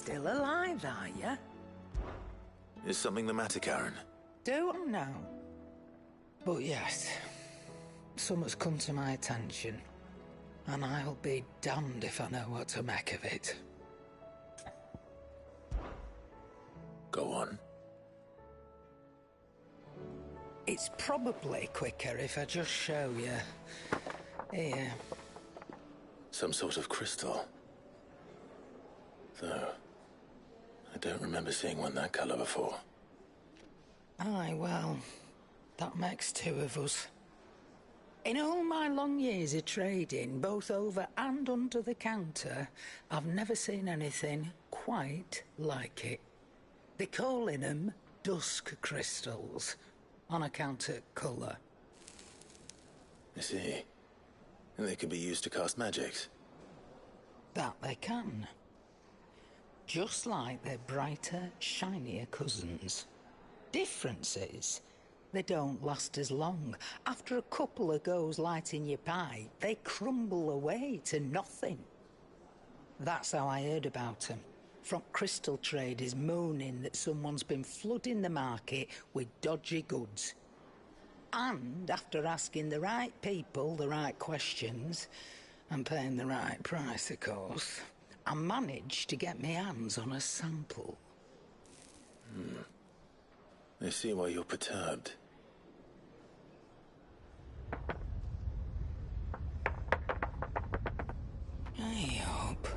still alive, are you? Is something the matter, Karen? Don't know. But yes, something's come to my attention, and I'll be damned if I know what to make of it. Go on. It's probably quicker if I just show you. Here. Some sort of crystal. Though, I don't remember seeing one that colour before. Aye, well, that makes two of us. In all my long years of trading, both over and under the counter, I've never seen anything quite like it. They're calling them dusk crystals, on account of colour. I see. And they could be used to cast magics. That they can. Just like their brighter, shinier cousins. Difference is, they don't last as long. After a couple of goes lighting your pipe, they crumble away to nothing. That's how I heard about them. From crystal traders moaning that someone's been flooding the market with dodgy goods. And after asking the right people the right questions, and paying the right price, of course, I managed to get my hands on a sample. I see why you're perturbed. I hope.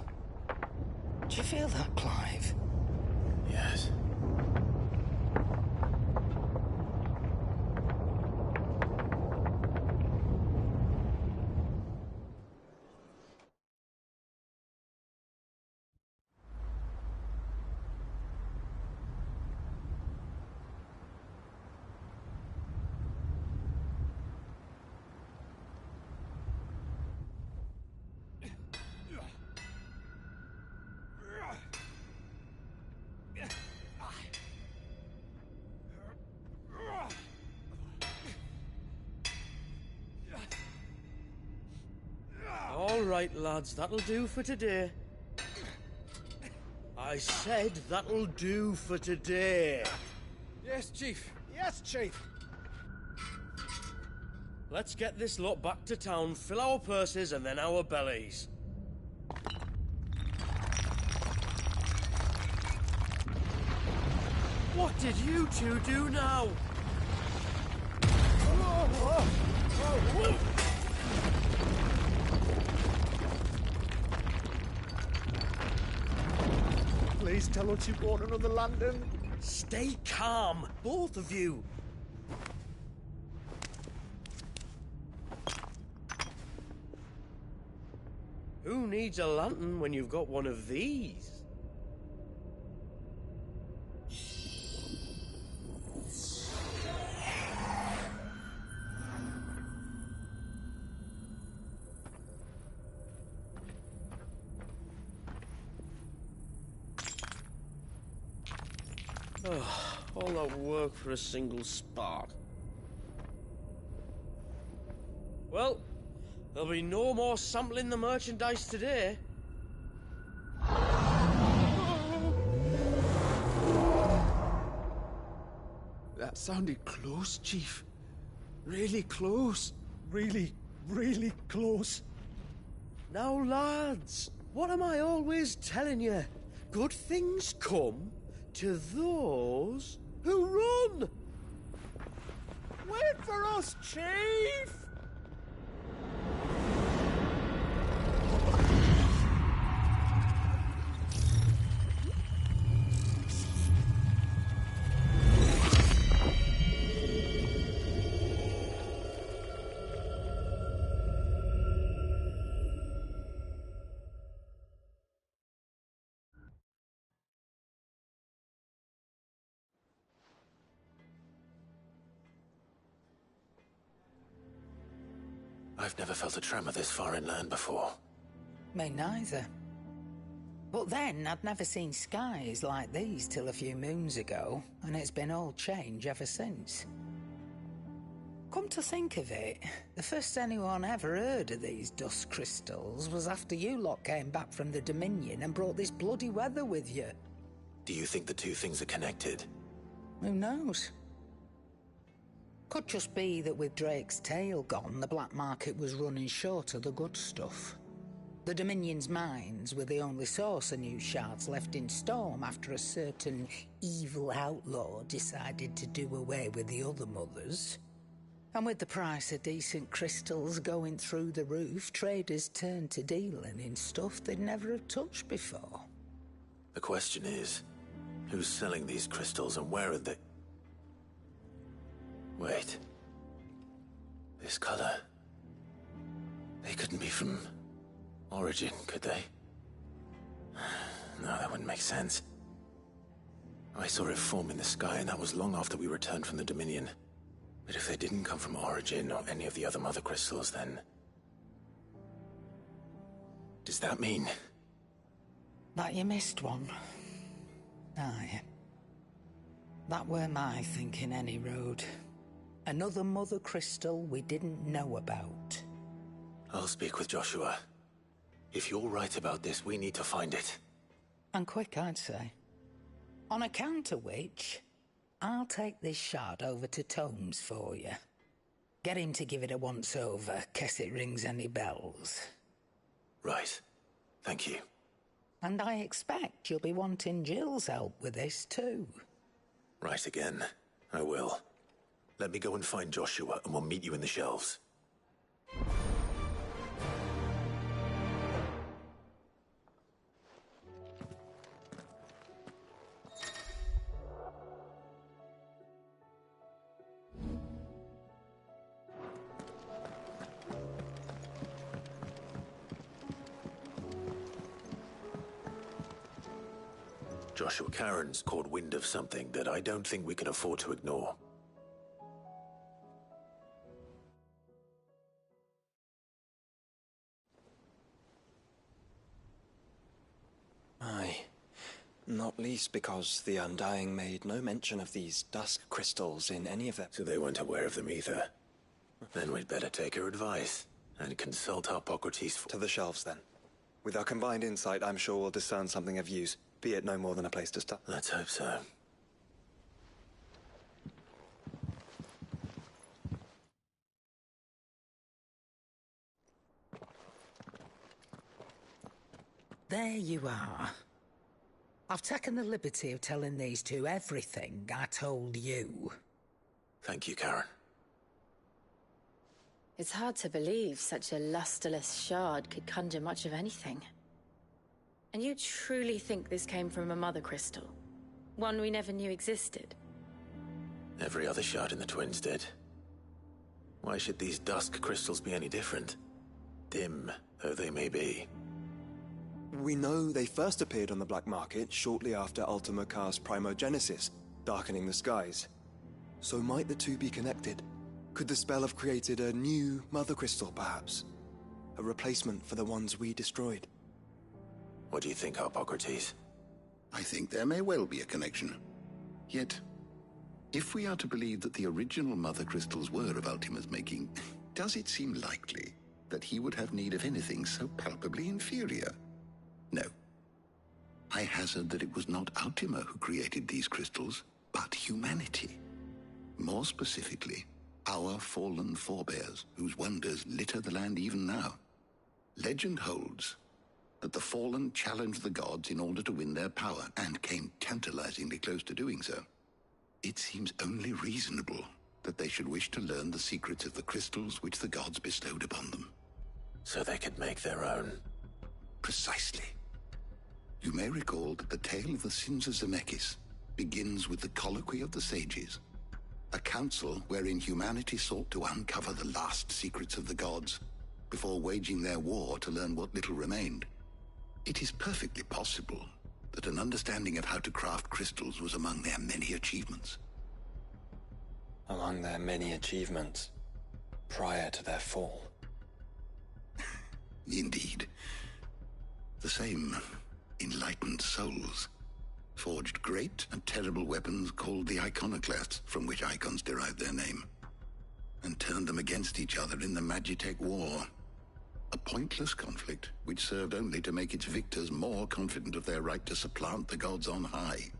Do you feel that, Clive? Yes. All right, lads, that'll do for today. I said that'll do for today. Yes, Chief. Yes, Chief. Let's get this lot back to town, fill our purses and then our bellies. What did you two do now? Please tell us you bought another lantern. Stay calm, both of you. Who needs a lantern when you've got one of these? All that work for a single spark. Well, there'll be no more sampling the merchandise today. That sounded close, Chief. Really close. Really, really close. Now, lads, what am I always telling you? Good things come to those who run. Wait for us, Chief! I've never felt a tremor this far inland before. Me neither. But then, I'd never seen skies like these till a few moons ago, and it's been all change ever since. Come to think of it, the first anyone ever heard of these dust crystals was after you lot came back from the Dominion and brought this bloody weather with you. Do you think the two things are connected? Who knows? Could just be that with Drake's tail gone, the black market was running short of the good stuff. The Dominion's mines were the only source of new shards left in Storm after a certain evil outlaw decided to do away with the other mothers. And with the price of decent crystals going through the roof, traders turned to dealing in stuff they'd never have touched before. The question is, who's selling these crystals and where are they? Wait. This color. They couldn't be from Origin, could they? No, that wouldn't make sense. I saw it form in the sky, and that was long after we returned from the Dominion. But if they didn't come from Origin or any of the other mother crystals, then... does that mean... That you missed one. Aye. That were my thinking, any road. Another mother crystal we didn't know about. I'll speak with Joshua. If you're right about this, we need to find it. And quick, I'd say. On account of which, I'll take this shard over to Tomes for you. Get him to give it a once-over, case it rings any bells. Right. Thank you. And I expect you'll be wanting Jill's help with this, too. Right again. I will. Let me go and find Joshua, and we'll meet you in the shelves. Joshua Karen's caught wind of something that I don't think we can afford to ignore. Aye. Not least because the Undying made no mention of these dusk crystals in any of their... So they weren't aware of them either. Then we'd better take her advice and consult Hippocrates for... To the shelves, then. With our combined insight, I'm sure we'll discern something of use, be it no more than a place to start. Let's hope so. There you are. I've taken the liberty of telling these two everything I told you. Thank you, Karen. It's hard to believe such a lusterless shard could conjure much of anything. And you truly think this came from a mother crystal? One we never knew existed? Every other shard in the Twins did. Why should these dusk crystals be any different? Dim though they may be. We know they first appeared on the black market shortly after Ultima Car's primogenesis, darkening the skies. So might the two be connected? Could the spell have created a new mother crystal, perhaps? A replacement for the ones we destroyed? What do you think, Hippocrates? I think there may well be a connection. Yet, if we are to believe that the original mother crystals were of Ultima's making, does it seem likely that he would have need of anything so palpably inferior? No. I hazard that it was not Ultima who created these crystals, but humanity. More specifically, our fallen forebears, whose wonders litter the land even now. Legend holds that the fallen challenged the gods in order to win their power, and came tantalizingly close to doing so. It seems only reasonable that they should wish to learn the secrets of the crystals which the gods bestowed upon them. So they could make their own. Precisely. You may recall that the tale of the sins of Zemeckis begins with the colloquy of the sages, a council wherein humanity sought to uncover the last secrets of the gods before waging their war to learn what little remained. It is perfectly possible that an understanding of how to craft crystals was among their many achievements. Among their many achievements, prior to their fall. Indeed. The same enlightened souls forged great and terrible weapons called the iconoclasts, from which icons derive their name. and turned them against each other in the Magitech War. A pointless conflict which served only to make its victors more confident of their right to supplant the gods on high.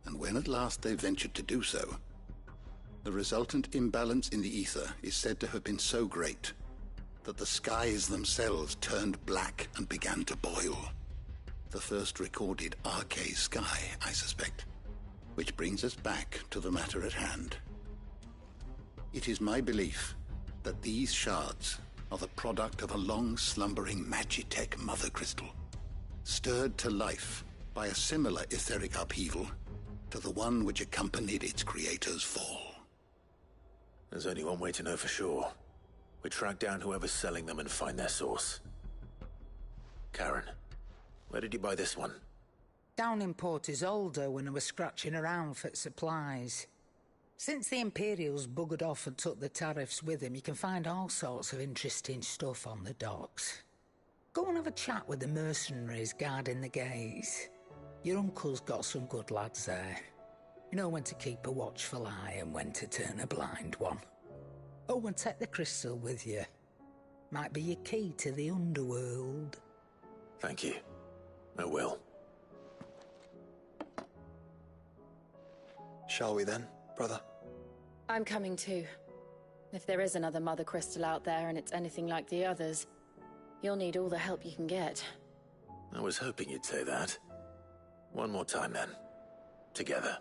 And when at last they ventured to do so, the resultant imbalance in the ether is said to have been so great that the skies themselves turned black and began to boil. The first recorded Arcade sky, I suspect. Which brings us back to the matter at hand. It is my belief that these shards are the product of a long-slumbering Magitech mother crystal, stirred to life by a similar etheric upheaval to the one which accompanied its creator's fall. There's only one way to know for sure. We track down whoever's selling them and find their source. Karen, where did you buy this one? Down in Port Isolde when I was scratching around for supplies. Since the Imperials buggered off and took the tariffs with them, you can find all sorts of interesting stuff on the docks. Go and have a chat with the mercenaries guarding the gates. Your uncle's got some good lads there. You know when to keep a watchful eye and when to turn a blind one. Oh, and take the crystal with you. Might be your key to the underworld. Thank you. I will. Shall we then, brother? I'm coming too. If there is another mother crystal out there and it's anything like the others, you'll need all the help you can get. I was hoping you'd say that. One more time then. Together.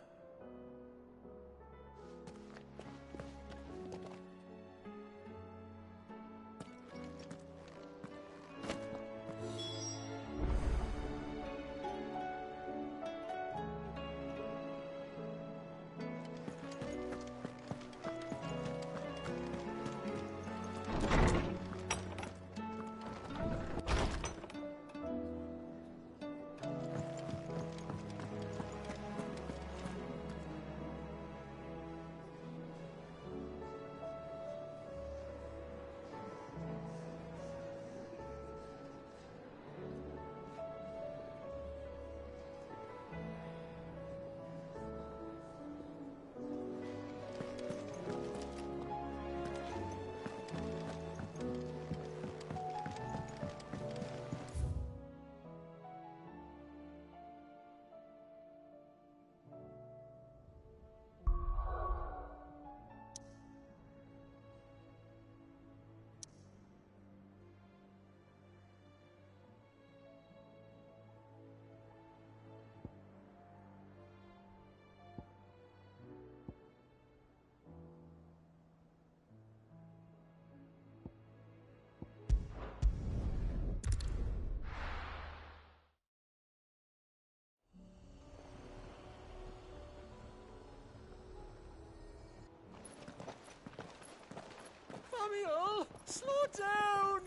Samuel, slow down!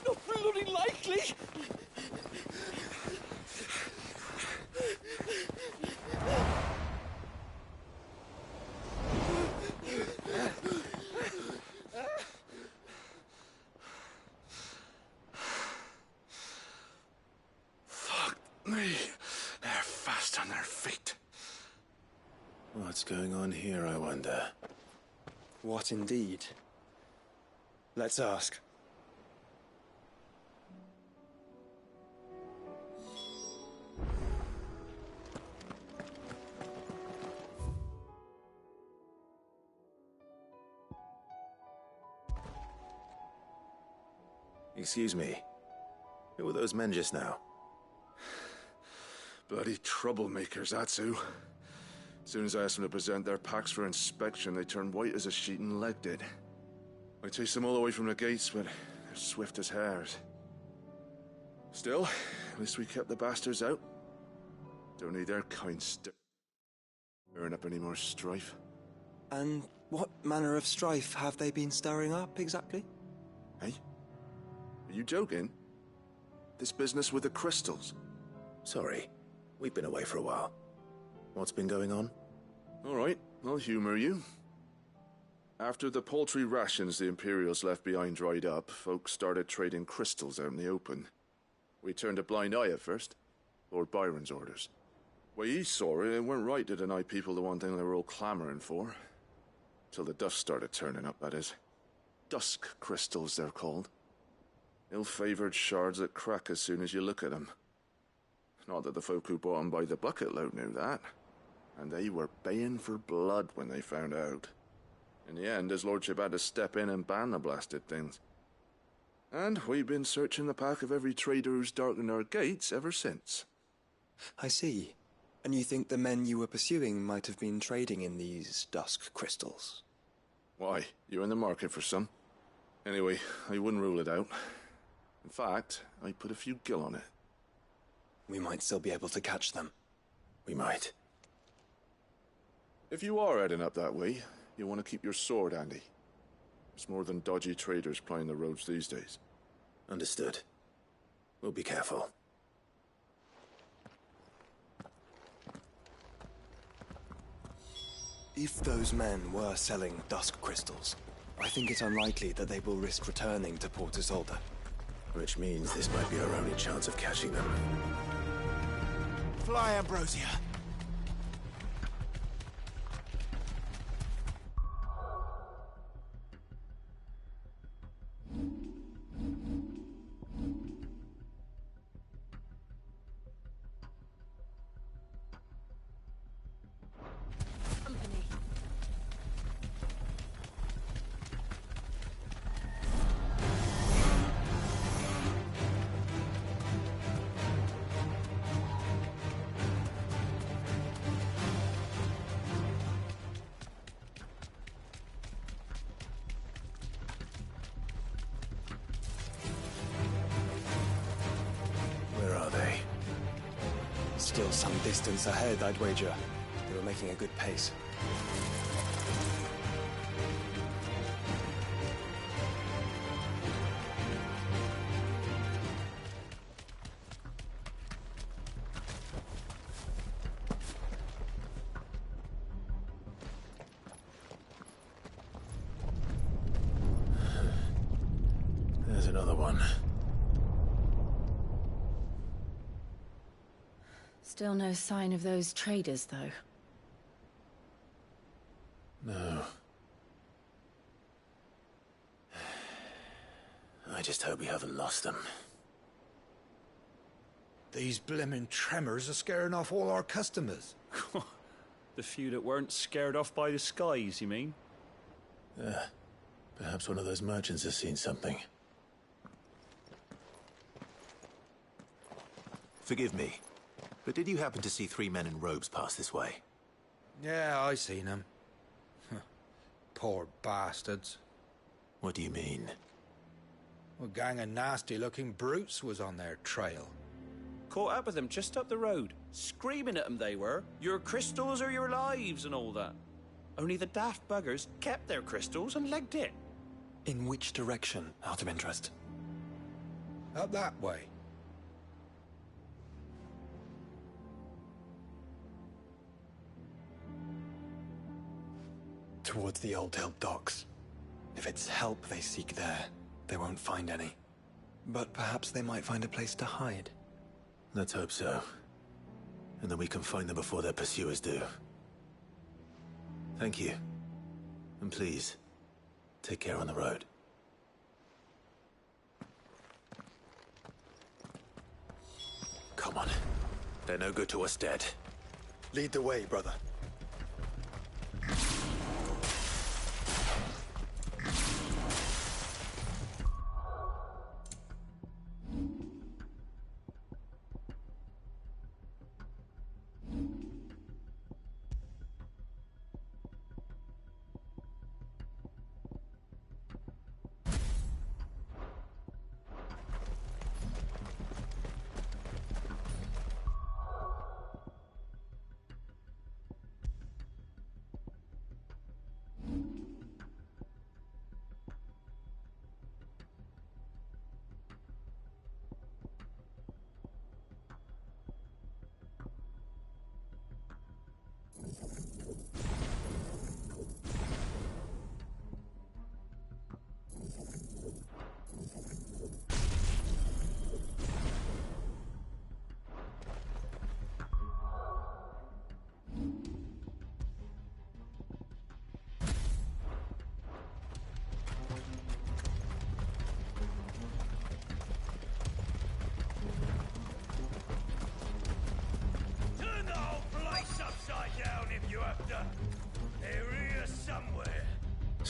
Not bloody likely! Fuck me. They're fast on their feet. What's going on here, I wonder? What indeed? Let's ask. Excuse me. Who were those men just now? Bloody troublemakers, that's who. As soon as I asked them to present their packs for inspection, they turned white as a sheet and legged it. I chased them all away from the gates, but they're swift as hares. Still, at least we kept the bastards out. Don't need their kind stirring up any more strife. And what manner of strife have they been stirring up, exactly? Hey? Are you joking? This business with the crystals? Sorry. We've been away for a while. What's been going on? All right, I'll humor you. After the paltry rations the Imperials left behind dried up, folks started trading crystals out in the open. We turned a blind eye at first. Lord Byron's orders. Way he saw it, it weren't right to deny people the one thing they were all clamoring for. Till the dust started turning up, that is. Dusk crystals, they're called. Ill-favored shards that crack as soon as you look at them. Not that the folk who bought them by the bucket load knew that. And they were baying for blood when they found out. In the end, his lordship had to step in and ban the blasted things. And we've been searching the pack of every trader who's darkened our gates ever since. I see. And you think the men you were pursuing might have been trading in these dusk crystals? Why? You in the market for some? Anyway, I wouldn't rule it out. In fact, I put a few gil on it. We might still be able to catch them. We might. If you are heading up that way, you want to keep your sword handy. There's more than dodgy traders plying the roads these days. Understood. We'll be careful. If those men were selling dusk crystals, I think it's unlikely that they will risk returning to Port Isolde. Which means this might be our only chance of catching them. Fly, Ambrosia! Still some distance ahead, I'd wager. They were making a good pace. There's another one. Still no sign of those traders, though. No. I just hope we haven't lost them. These blimmin' tremors are scaring off all our customers. The few that weren't scared off by the skies, you mean? Perhaps one of those merchants has seen something. Forgive me, but did you happen to see 3 men in robes pass this way? Yeah, I seen them. Poor bastards. What do you mean? A gang of nasty-looking brutes was on their trail. Caught up with them just up the road. Screaming at them they were. Your crystals or your lives and all that. Only the daft buggers kept their crystals and legged it. In which direction, out of interest? Up that way. Towards the Old Hill docks. If it's help they seek there, they won't find any. But perhaps they might find a place to hide. Let's hope so. And then we can find them before their pursuers do. Thank you. And please, take care on the road. Come on. They're no good to us dead. Lead the way, brother.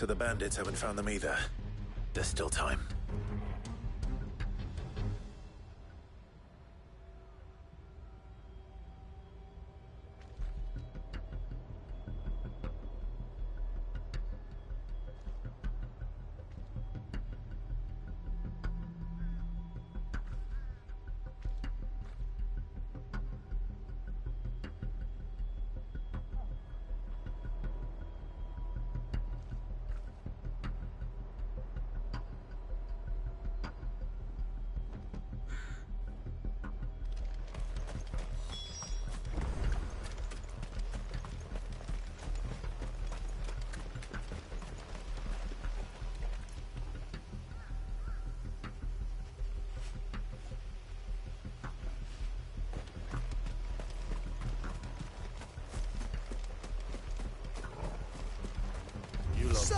So the bandits haven't found them either. There's still time.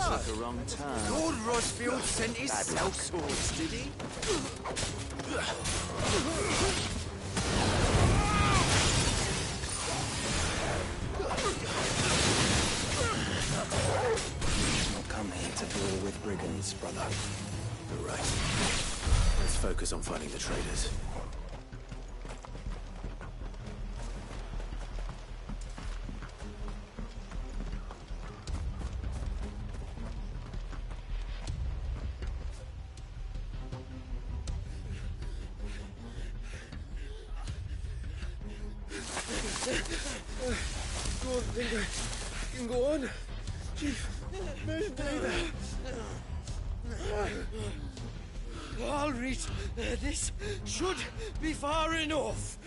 Took a wrong turn. Lord Rosfield sent his sellswords, did he? Not come here to deal with brigands, brother. You're right. Let's focus on finding the traitors. Don't think I can go on. Chief, maybe. I'll reach. This should be far enough.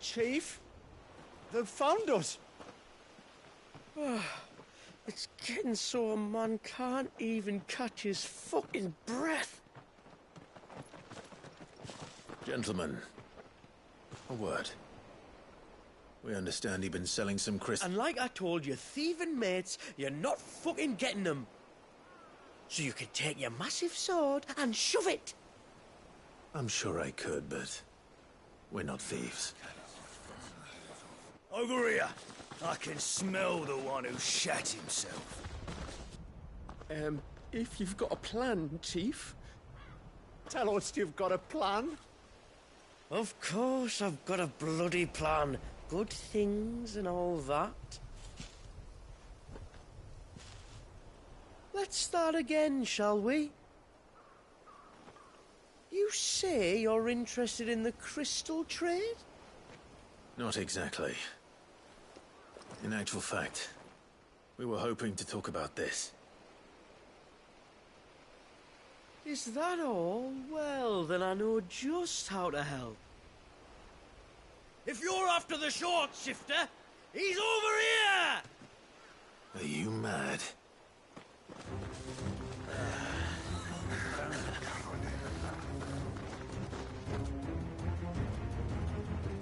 Chief? They've found us. It's getting so a man can't even catch his fucking breath. Gentlemen, a word. We understand you've been selling some crystals. And like I told your thieving mates, you're not fucking getting them. So you can take your massive sword and shove it. I'm sure I could, but we're not thieves. Over here. I can smell the one who shat himself. If you've got a plan, Chief. Tell us you've got a plan. Of course I've got a bloody plan. Good things and all that. Let's start again, shall we? You say you're interested in the crystal trade? Not exactly. In actual fact, we were hoping to talk about this. Is that all? Well, then I know just how to help. If you're after the short shifter, he's over here! Are you mad?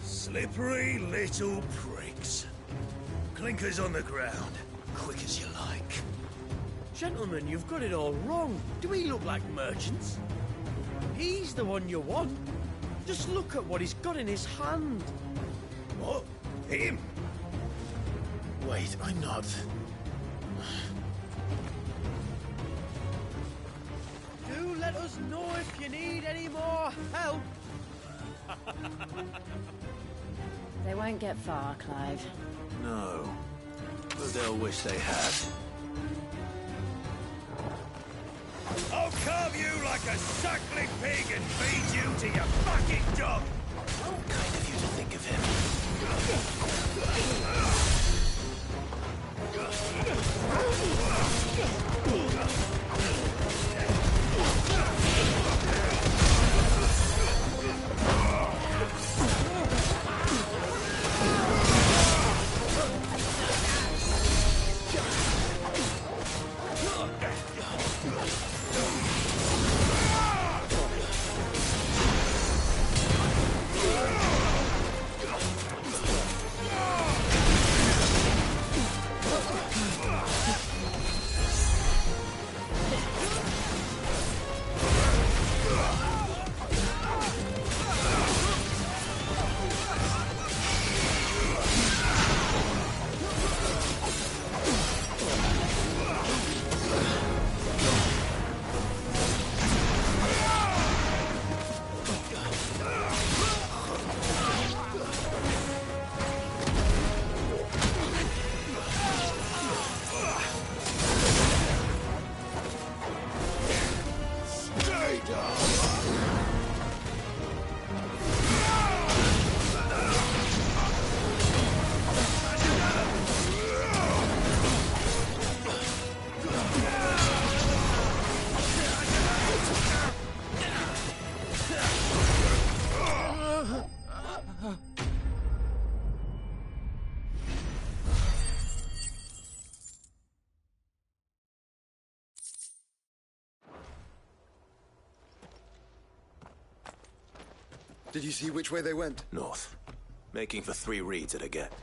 Slippery little pricks. Clinkers on the ground, quick as you like. Gentlemen, you've got it all wrong. Do we look like merchants? He's the one you want. Just look at what he's got in his hand. What? Him? Wait, I'm not. Do let us know if you need any more help. They won't get far, Clive. No. But they'll wish they had. I'll carve you like a suckling pig and feed you to your fucking dog! Kind of you to think of him. Did you see which way they went? North. Making for 3 reads at a get.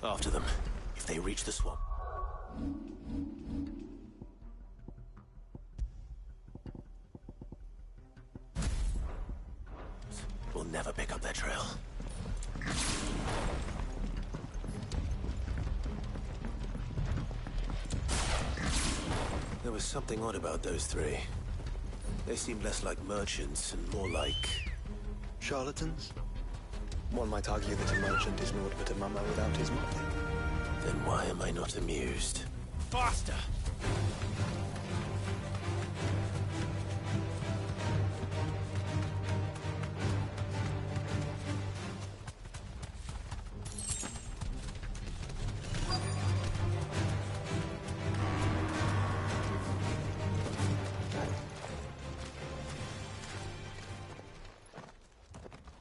After them, if they reach the swamp. We'll never pick up their trail. There was something odd about those 3. They seemed less like merchants and more like... Charlatans? One might argue that a merchant is naught but a mummer without his motley. Then why am I not amused? Faster!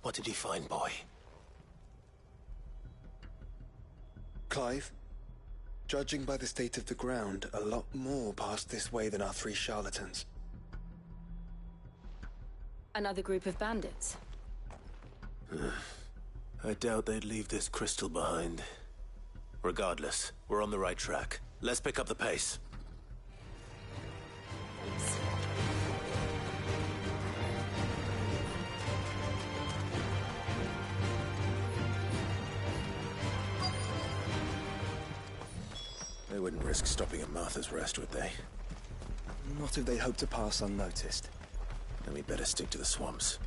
What did you find, boy? Clive, judging by the state of the ground, a lot more passed this way than our 3 charlatans. Another group of bandits? I doubt they'd leave this crystal behind. Regardless, we're on the right track. Let's pick up the pace. They wouldn't risk stopping at Martha's Rest, would they? Not if they hope to pass unnoticed. Then we'd better stick to the swamps.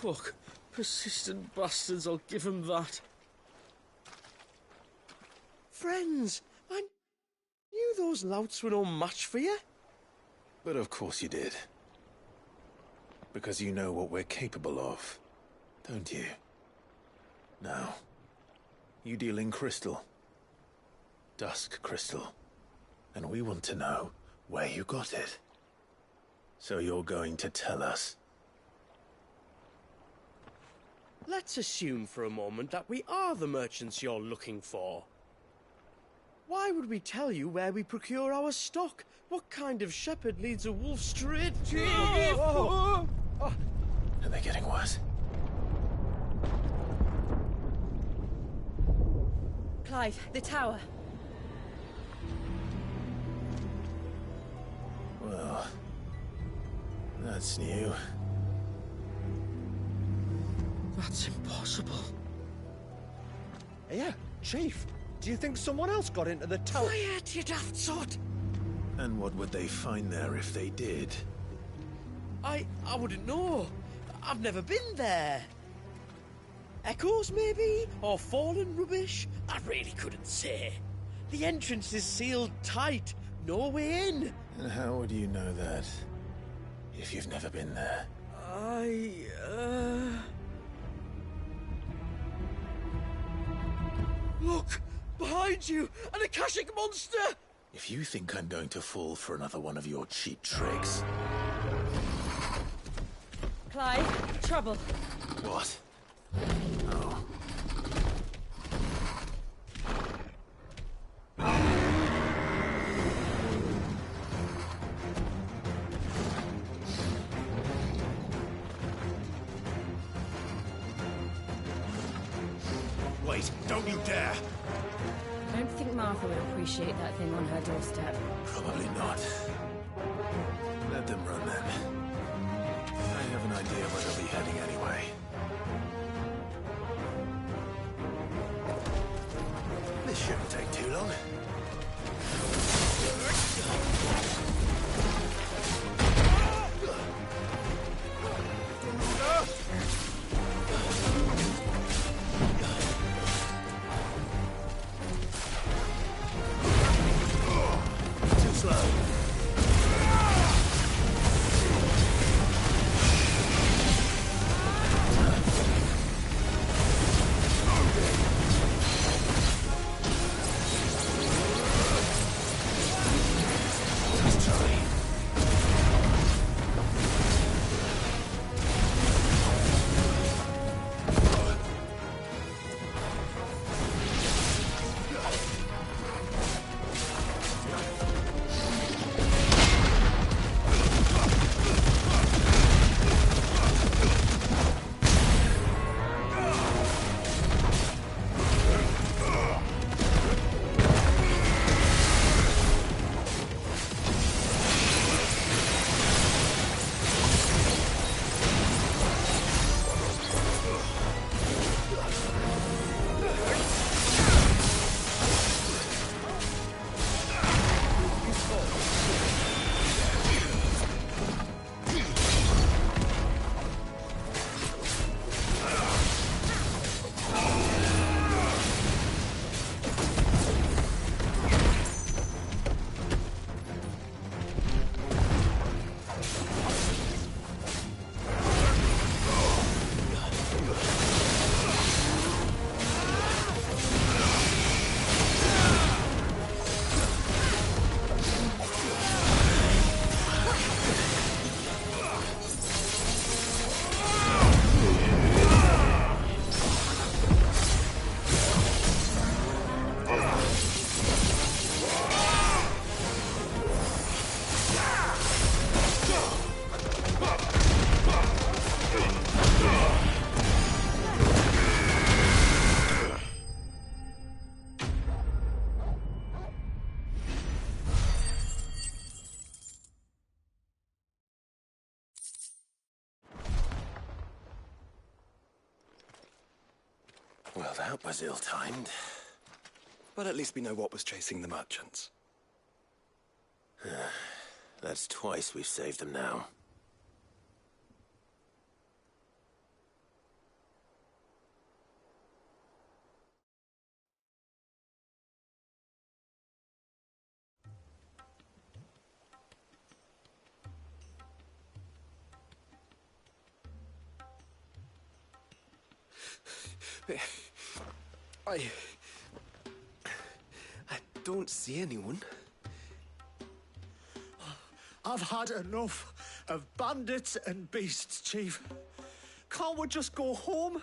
Fuck. Persistent bastards, I'll give them that. Friends, I knew those louts were no match for you. But of course you did. Because you know what we're capable of, don't you? Now, you deal in crystal. Dusk crystal. And we want to know where you got it. So you're going to tell us? Let's assume for a moment that we are the merchants you're looking for. Why would we tell you where we procure our stock? What kind of shepherd leads a wolf straight to... Are they getting worse? Clive, the tower. Well, that's new. That's impossible. Yeah, Chief. Do you think someone else got into the tower? Quiet, you daft sod! And what would they find there if they did? I wouldn't know. I've never been there. Echoes, maybe? Or fallen rubbish? I really couldn't say. The entrance is sealed tight. No way in. And how would you know that, if you've never been there? Look! Behind you! An Akashic monster! If you think I'm going to fall for another one of your cheap tricks... Clive, trouble. What? Oh. Wait, don't you dare! I don't think Martha would appreciate that thing on her doorstep. Probably not. Let them run then. I have an idea where they'll be heading anyway. This shouldn't take too long. Too slow. Well, that was ill-timed. But at least we know what was chasing the merchants. That's twice we've saved them now. I don't see anyone. I've had enough of bandits and beasts, Chief. Can't we just go home?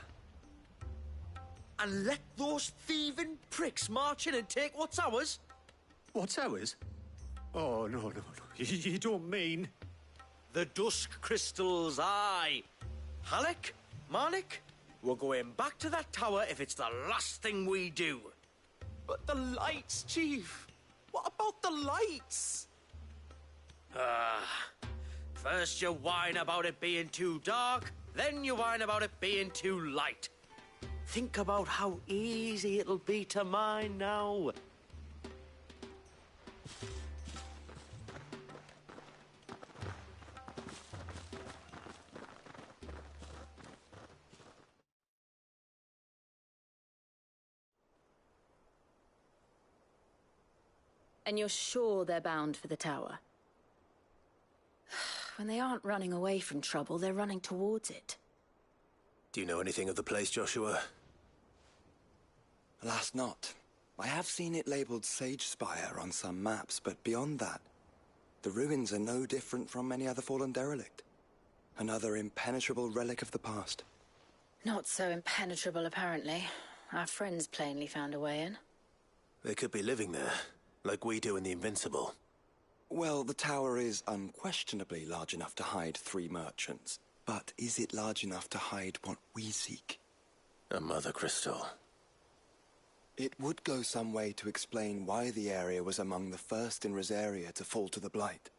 And let those thieving pricks march in and take what's ours? What's ours? Oh, no. You don't mean... The dusk crystals, aye. Halleck, Marnik, we're going back to that tower if it's the last thing we do. But the lights, Chief. What about the lights? First you whine about it being too dark, then you whine about it being too light. Think about how easy it'll be to mine now. And you're sure they're bound for the tower? When they aren't running away from trouble, they're running towards it. Do you know anything of the place, Joshua? Alas, not. I have seen it labelled Sage Spire on some maps, but beyond that, the ruins are no different from any other fallen derelict. Another impenetrable relic of the past. Not so impenetrable, apparently. Our friends plainly found a way in. They could be living there, like we do in the Invincible. Well, the tower is unquestionably large enough to hide 3 merchants. But is it large enough to hide what we seek? A mother crystal. It would go some way to explain why the area was among the first in Rosaria to fall to the Blight.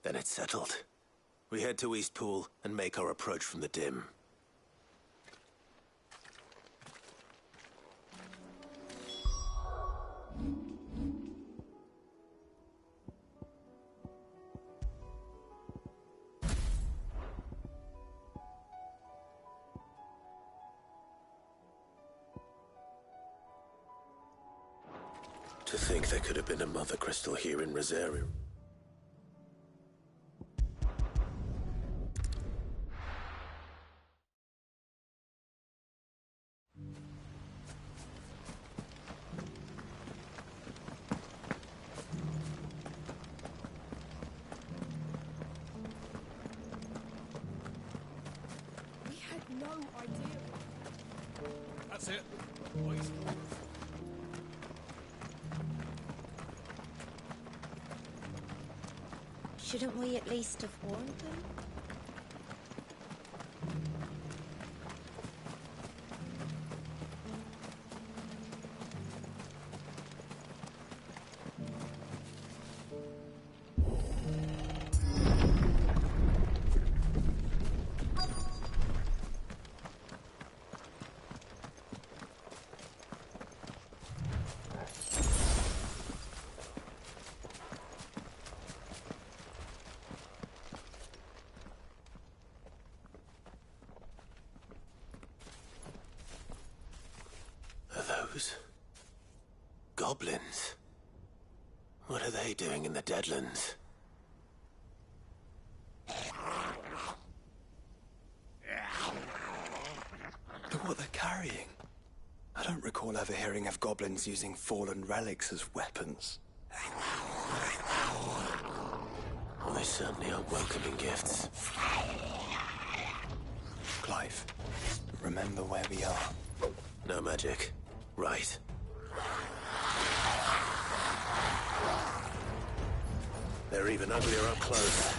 Then it's settled. We head to Eastpool and make our approach from the dim. To think there could have been a mother crystal here in Rosaria. We had no idea. That's it. Shouldn't we at least have warned them? Goblins? What are they doing in the Deadlands? Look what they're carrying. I don't recall ever hearing of goblins using fallen relics as weapons. Well, they certainly aren't welcoming gifts. Clive, remember where we are. No magic. Right. They're even uglier up close.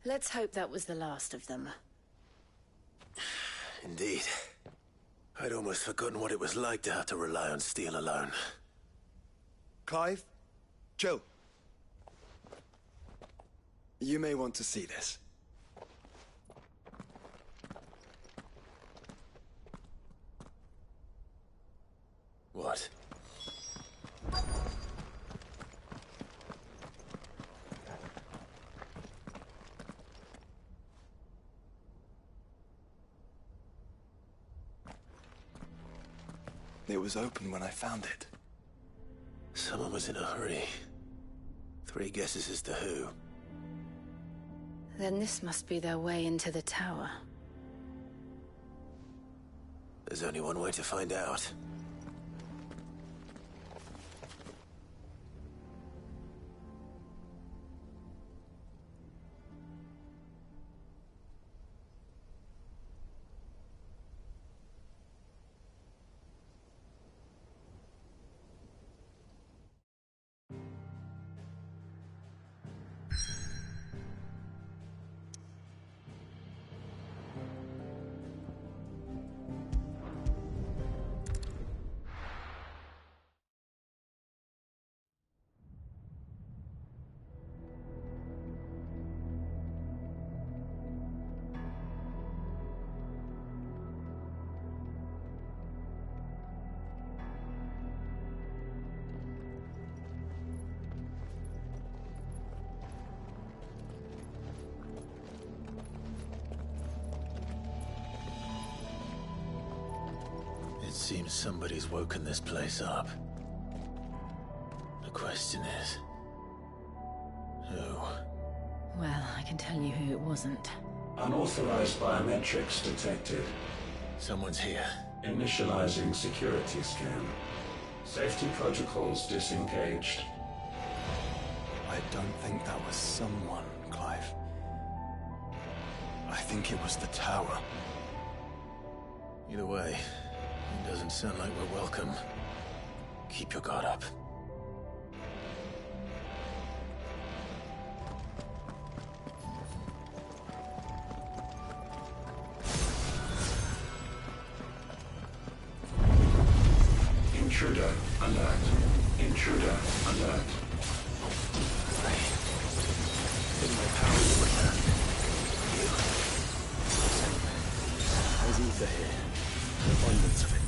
Let's hope that was the last of them. Indeed. I'd almost forgotten what it was like to have to rely on steel alone. Clive? Joe? You may want to see this. What? It was open when I found it. Someone was in a hurry. 3 guesses as to who. Then this must be their way into the tower. There's only one way to find out. It seems somebody's woken this place up. The question is... who? Well, I can tell you who it wasn't. Unauthorized biometrics detected. Someone's here. Initializing security scan. Safety protocols disengaged. I don't think that was someone, Clive. I think it was the tower. Either way, it doesn't sound like we're welcome. Keep your guard up. Intruder alert. Intruder alert. Getting my power to return. You. There's ether here. Abundance of it.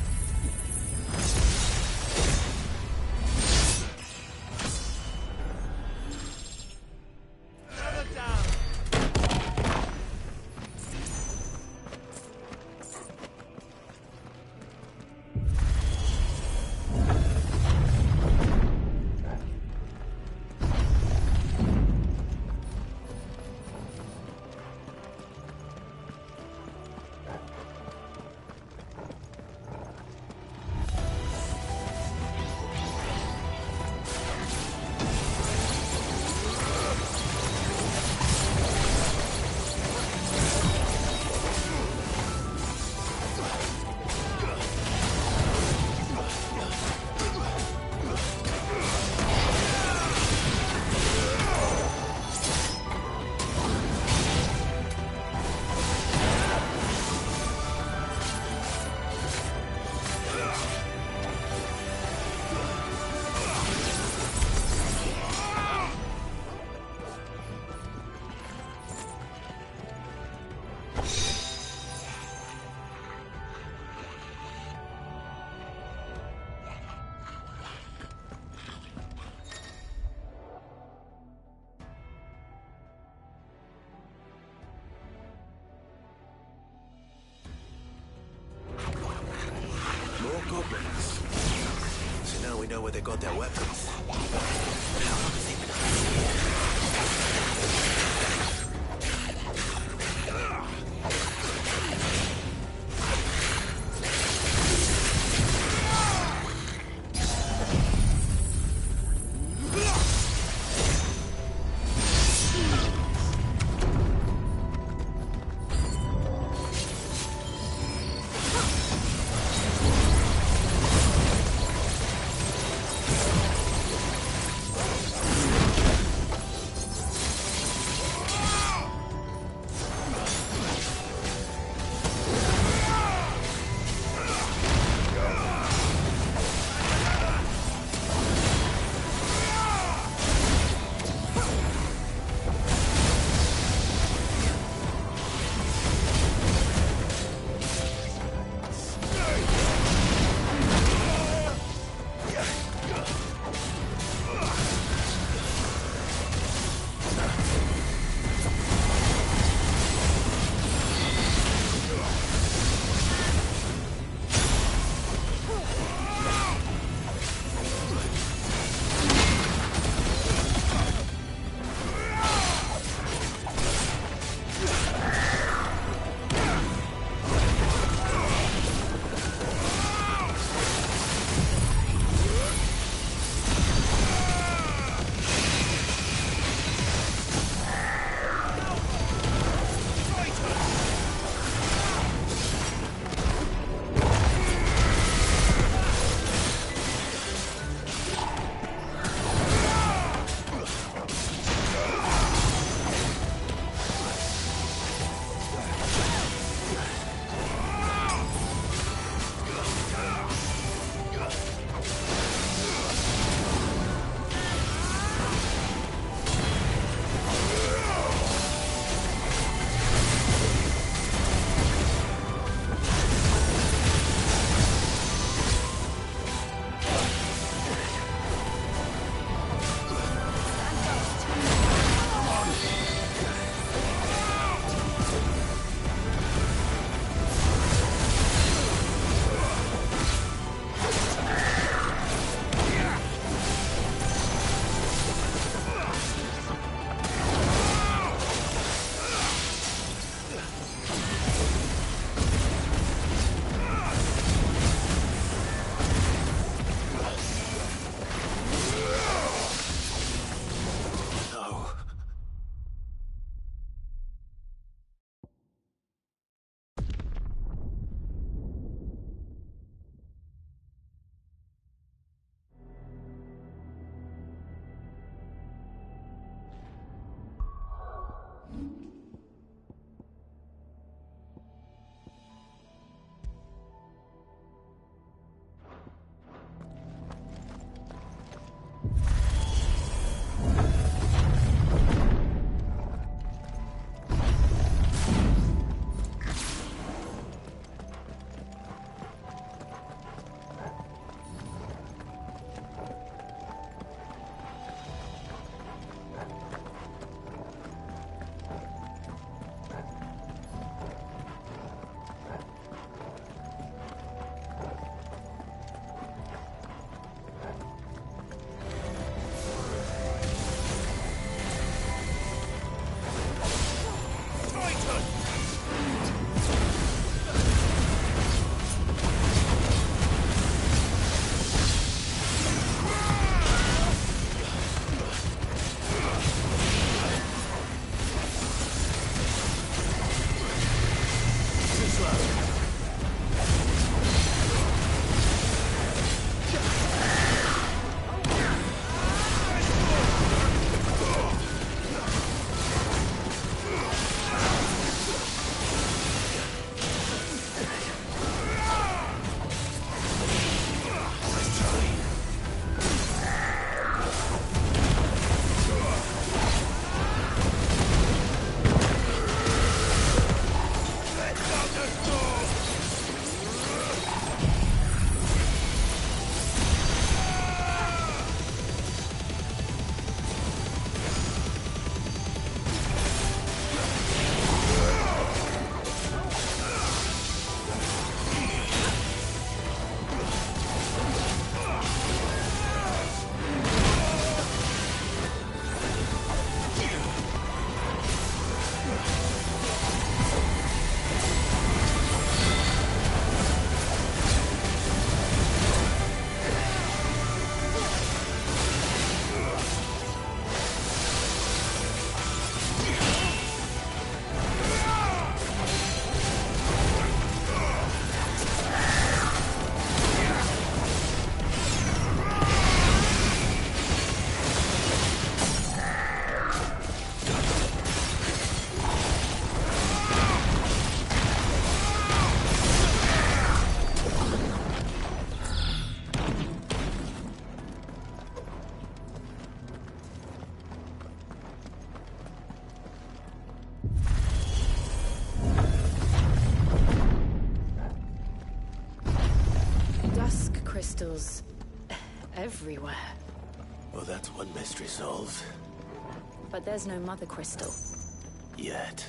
Goblins. So now we know where they got their weapons. How long have they been crystals everywhere. Well, that's one mystery solved. But there's no mother crystal. Yet.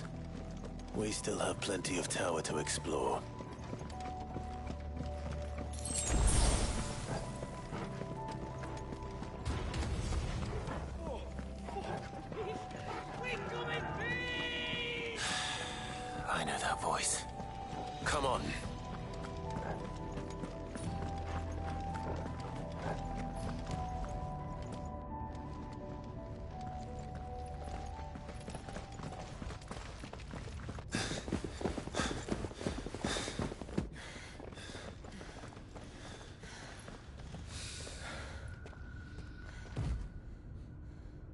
We still have plenty of tower to explore. I know that voice. Come on.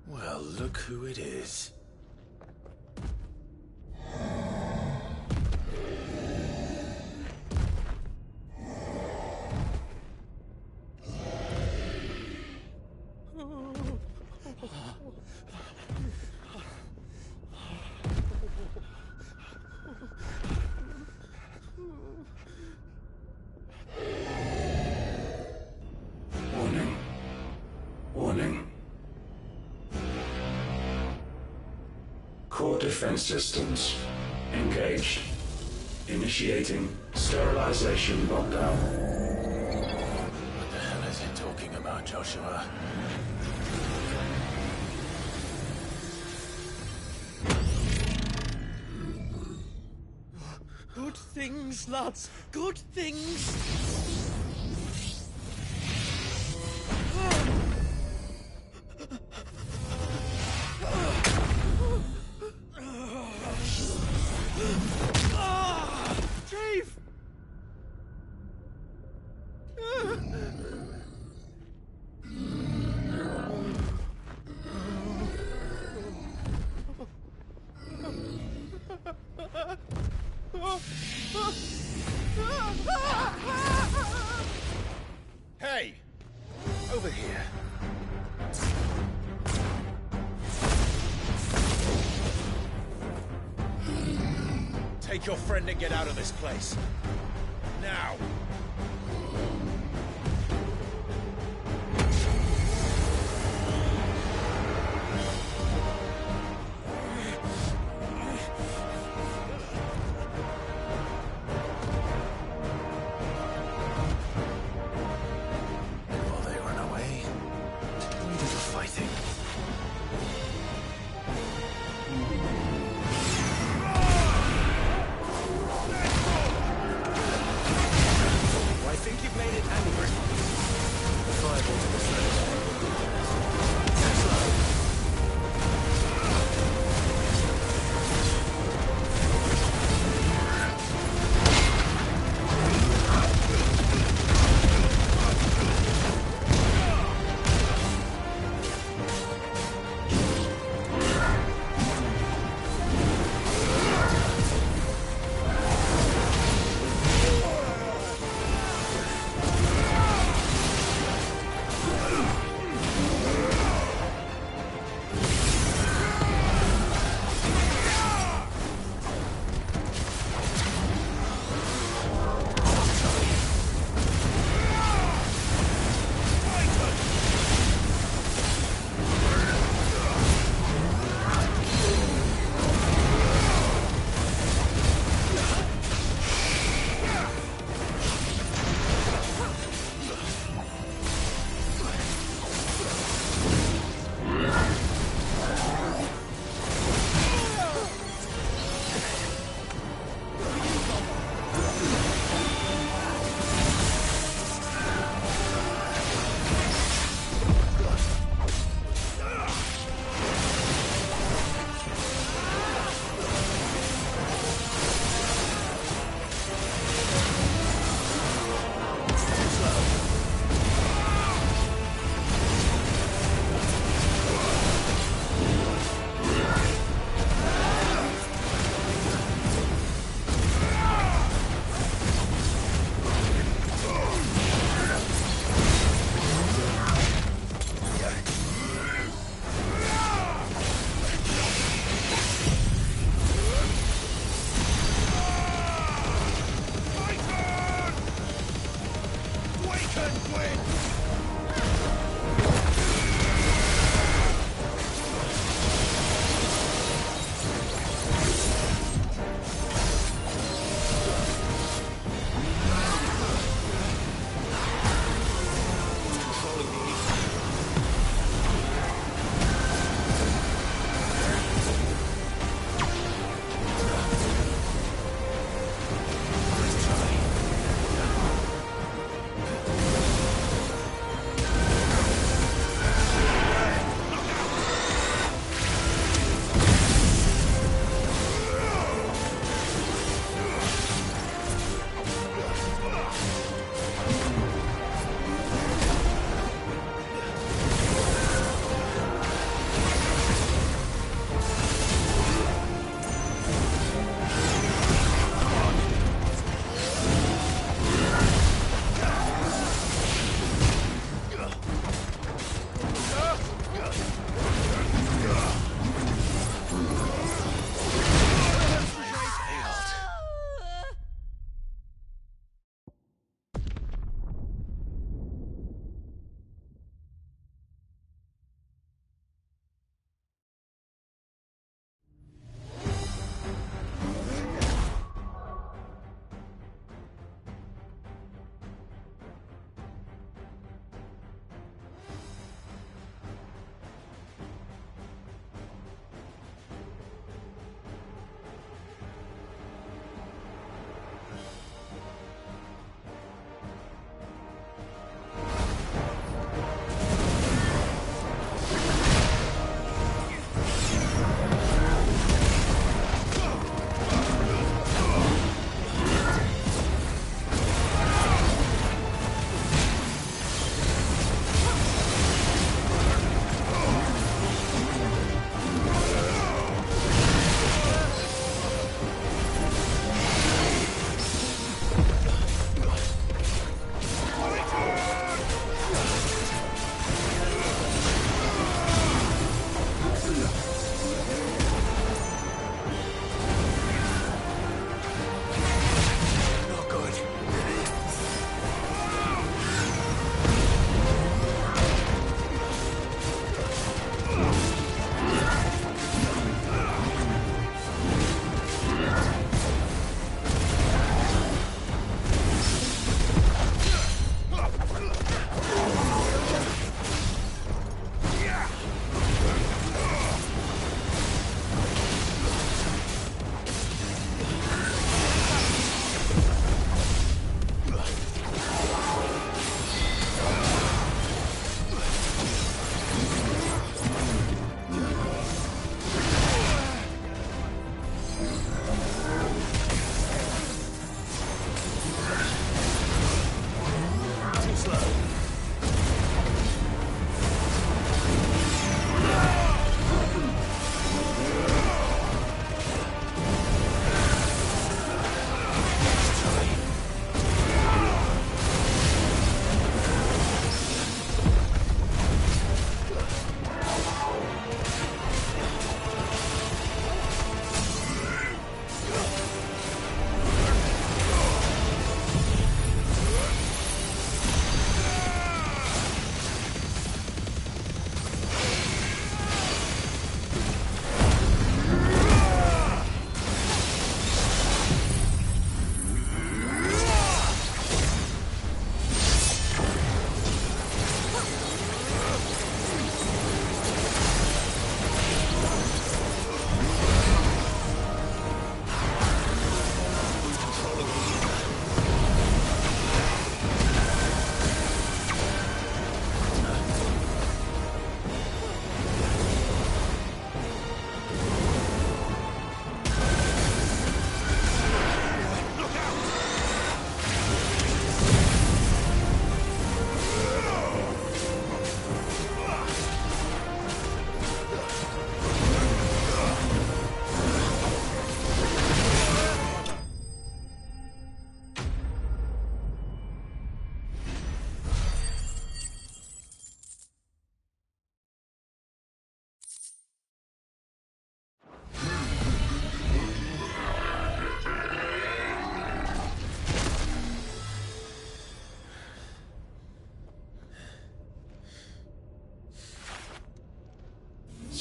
Well, look who it is. Warning. Warning. Core defense systems engaged. Initiating sterilization lockdown. What the hell is he talking about, Joshua? Good things, lads. Good things. Chief! Hey! Over here. Take your friend and get out of this place. Now! While they run away, we do the fighting.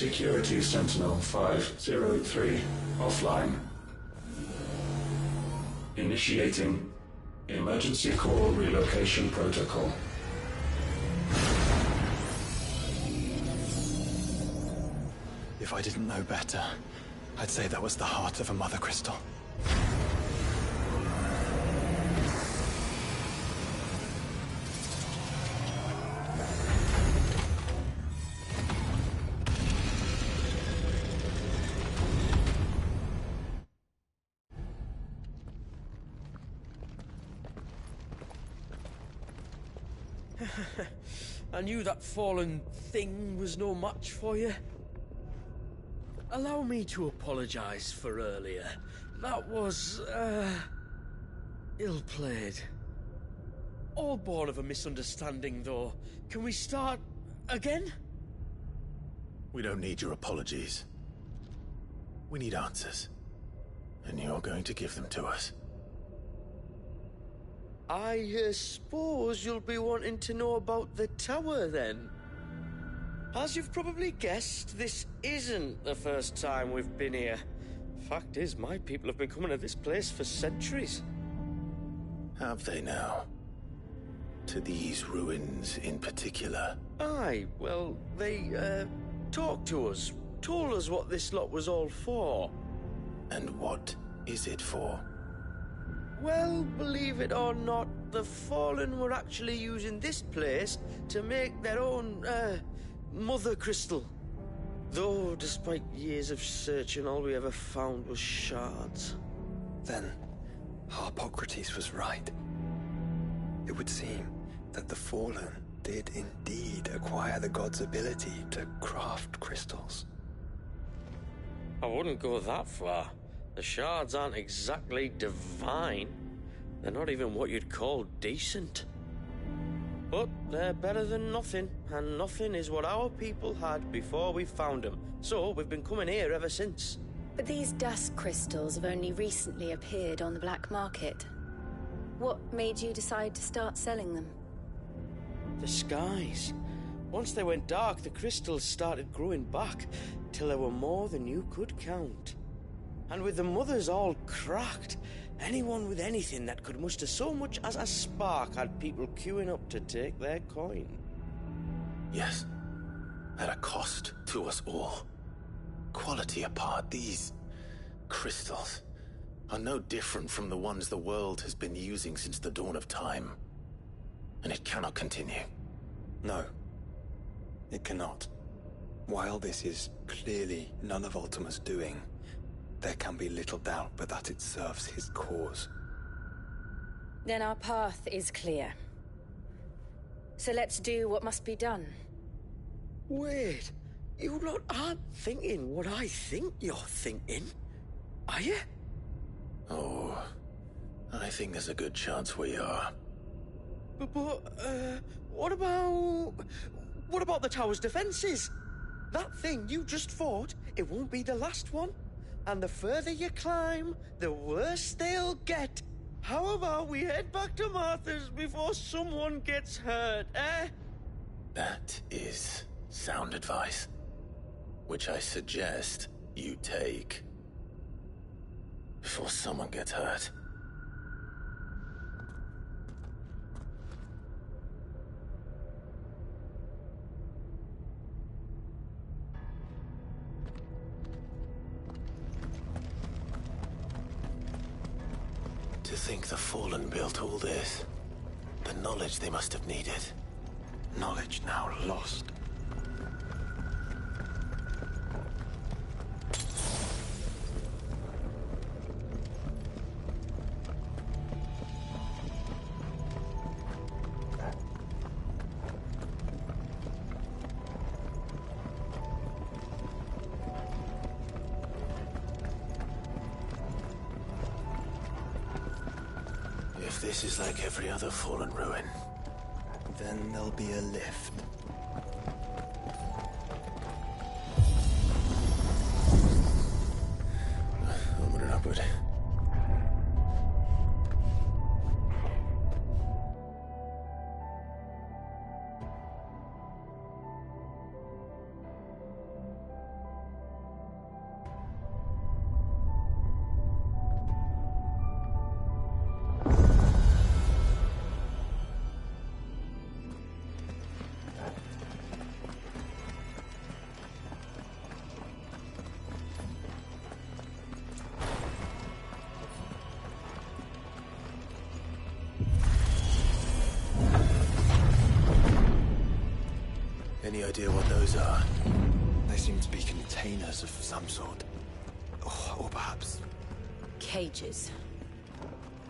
Security Sentinel 503 offline. Initiating Emergency Core Relocation Protocol. If I didn't know better, I'd say that was the heart of a Mother Crystal. I knew that fallen thing was no match for you. Allow me to apologize for earlier. That was, ill-played. All born of a misunderstanding, though. Can we start again? We don't need your apologies. We need answers. And you're going to give them to us. I suppose you'll be wanting to know about the tower, then. As you've probably guessed, this isn't the first time we've been here. Fact is, my people have been coming to this place for centuries. Have they now? To these ruins in particular? Aye, well, they, talked to us. Told us what this lot was all for. And what is it for? Well, believe it or not, the Fallen were actually using this place to make their own, Mother Crystal. Though, despite years of searching, all we ever found was shards. Then, Harpocrates was right. It would seem that the Fallen did indeed acquire the god's ability to craft crystals. I wouldn't go that far. The shards aren't exactly divine. They're not even what you'd call decent. But they're better than nothing, and nothing is what our people had before we found them. So we've been coming here ever since. But these dust crystals have only recently appeared on the black market. What made you decide to start selling them? The skies. Once they went dark, the crystals started growing back, till there were more than you could count. And with the mothers all cracked, anyone with anything that could muster so much as a spark had people queuing up to take their coin. Yes, at a cost to us all. Quality apart, these crystals are no different from the ones the world has been using since the dawn of time. And it cannot continue. No, it cannot. While this is clearly none of Ultima's doing, there can be little doubt but that it serves his cause. Then our path is clear. So let's do what must be done. Wait, you lot aren't thinking what I think you're thinking, are you? Oh, I think there's a good chance we are. But what about the tower's defenses? That thing you just fought, it won't be the last one. And the further you climb, the worse they'll get. How about we head back to Martha's before someone gets hurt, eh? That is sound advice, which I suggest you take. Before someone gets hurt. To think the Fallen built all this. The knowledge they must have needed. Knowledge now lost. If this is like every other Fallen ruin, then there'll be a lift. Open it upward. Any idea what those are? They seem to be containers of some sort. Or perhaps... Cages.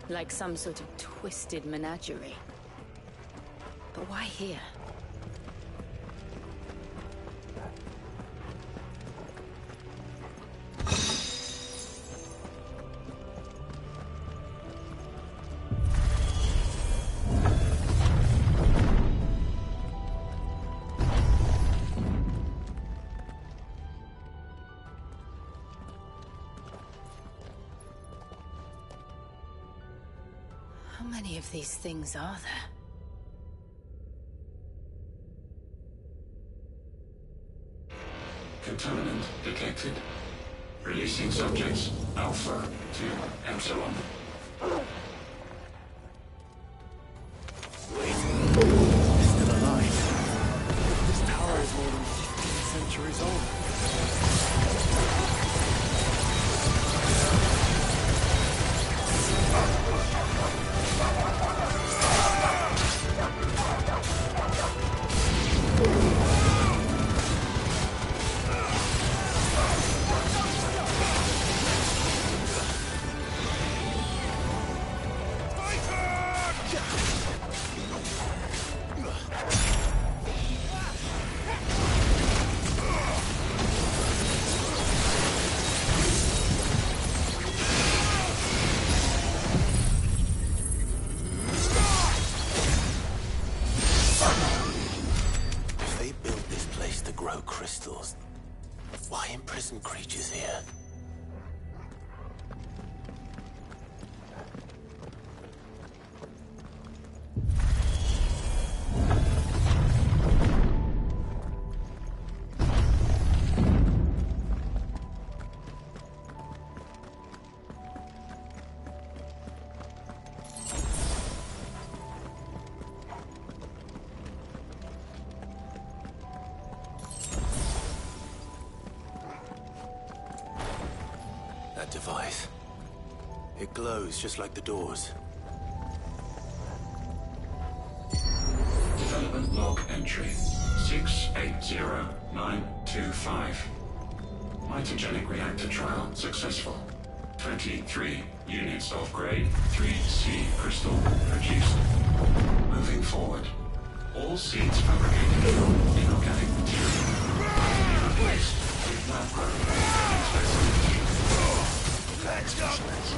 Like some sort of twisted menagerie. But why here? How many of these things are there? Contaminant detected. Releasing subjects Alpha to Epsilon. Wait. It's still alive. This tower is more than 15 centuries old. If they built this place to grow crystals, why imprison creatures here? That device. It glows just like the doors. Development log entry 680925. Mitogenic reactor trial successful. 23 units of grade 3C crystal produced. Moving forward. All seeds fabricated from inorganic material. Replaced with lab-grown organic specimens.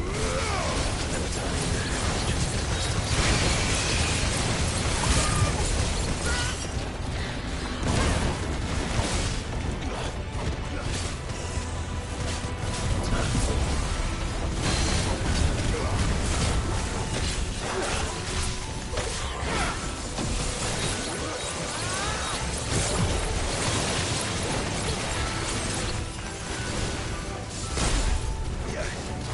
Let's go!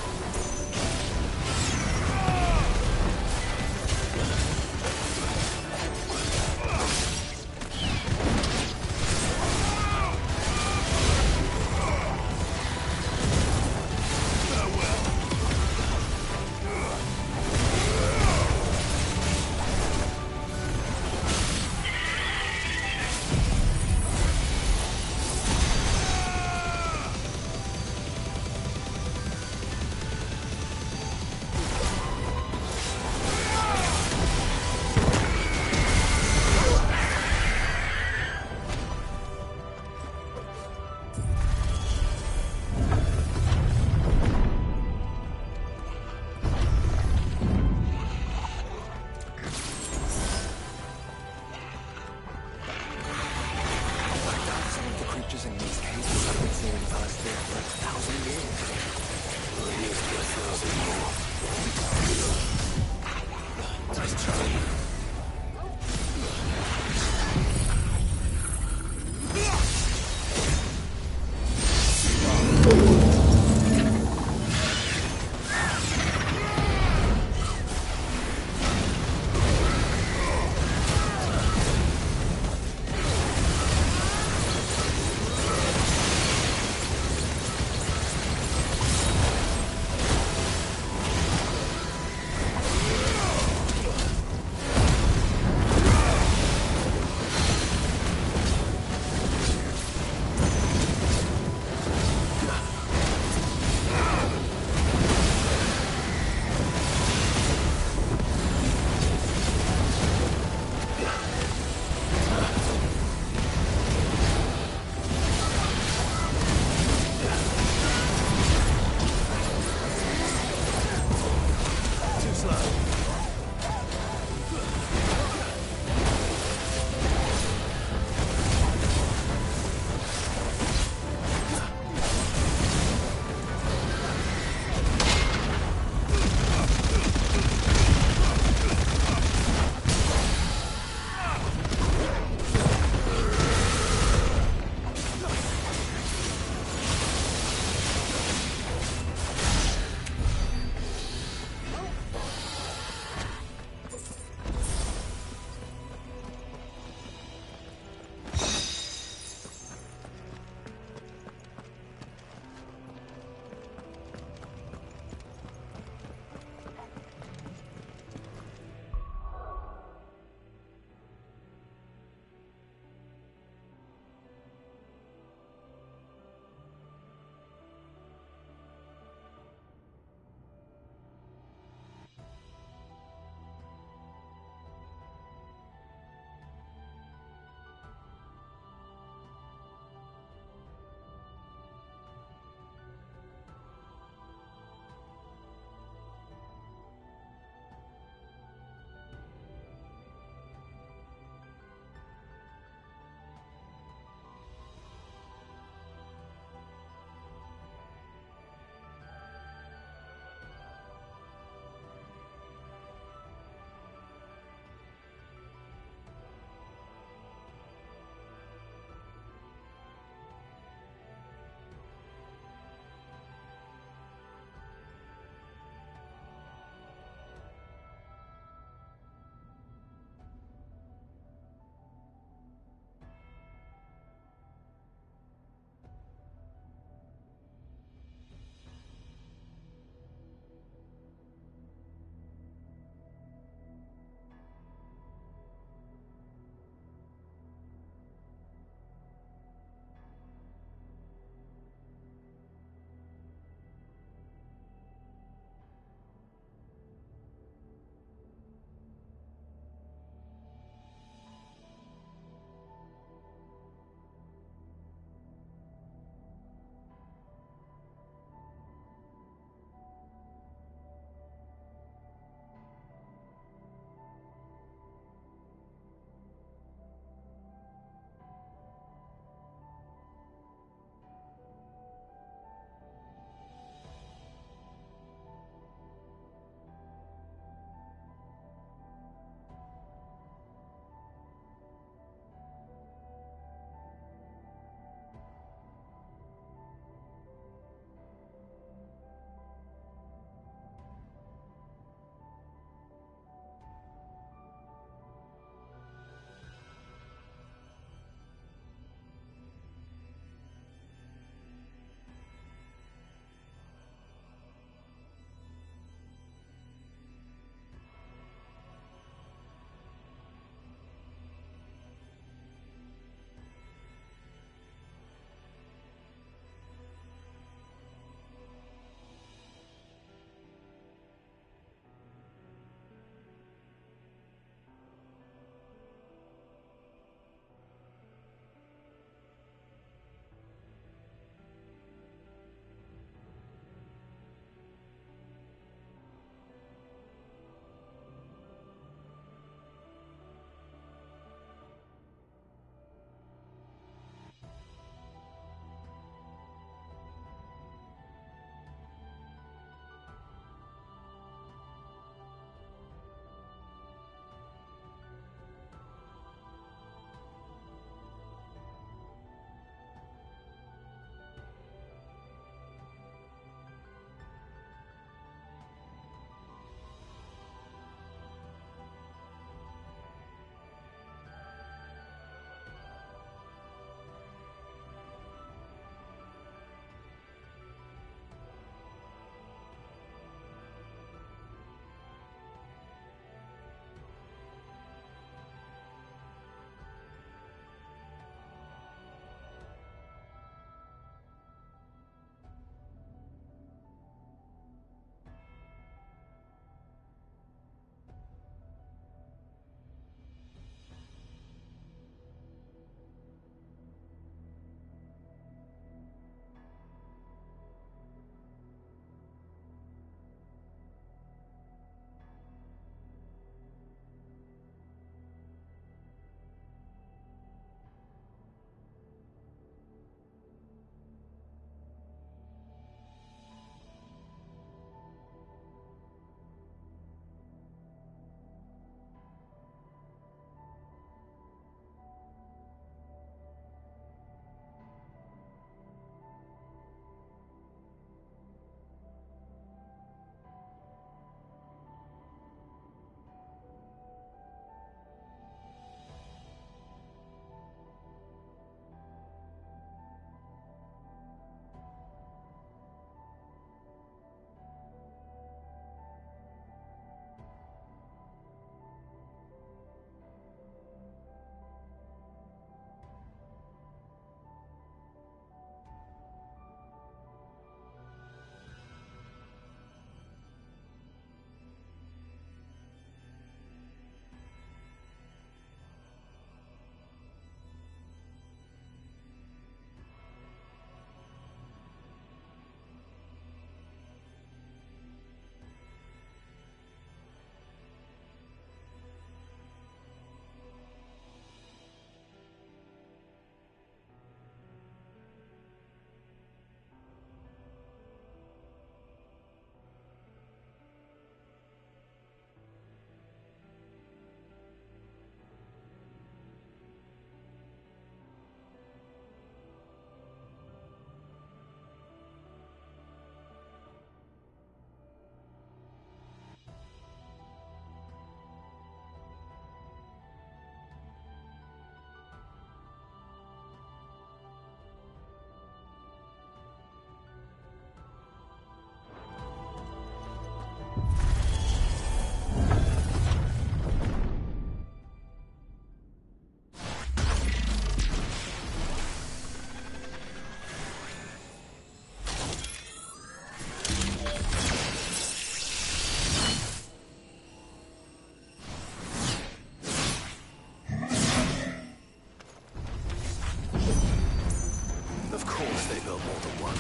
got more than one.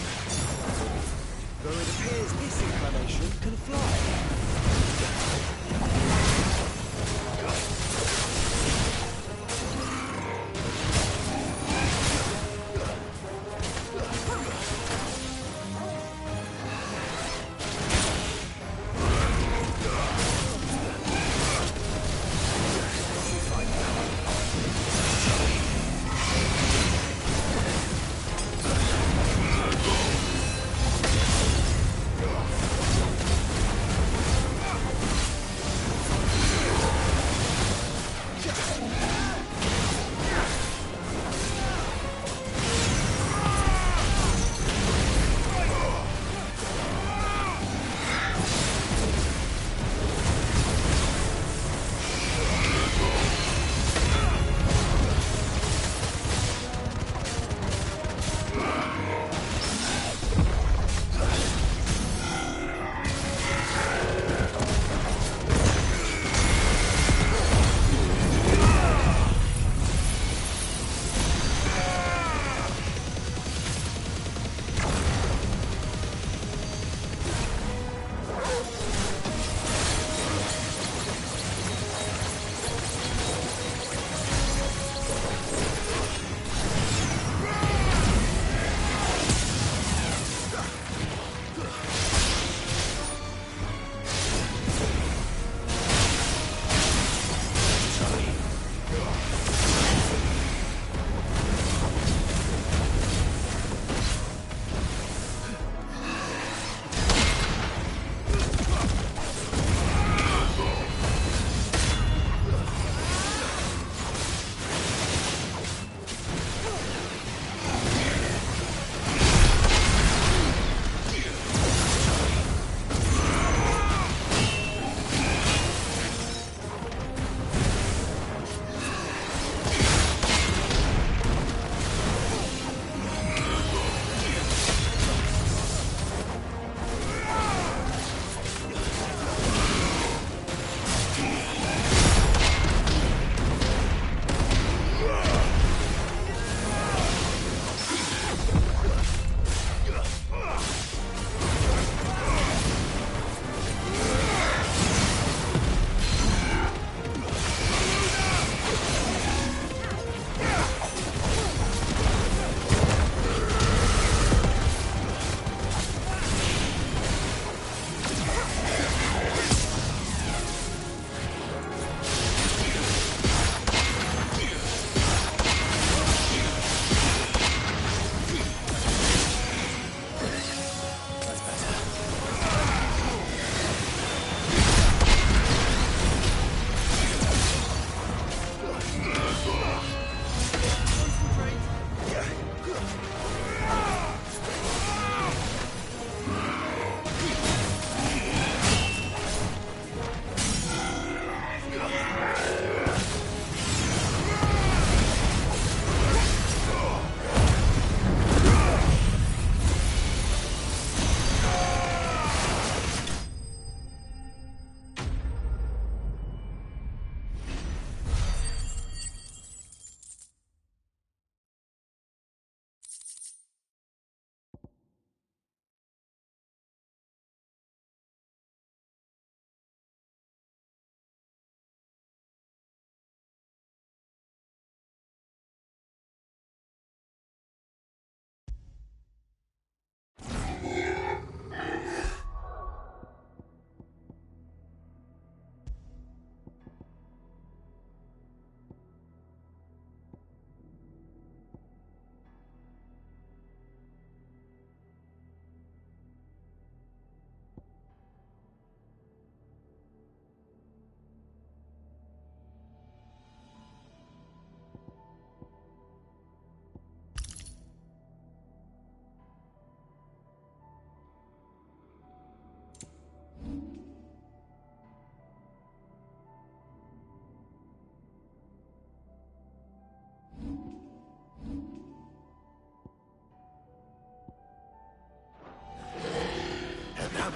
Though it appears this inclination can fly.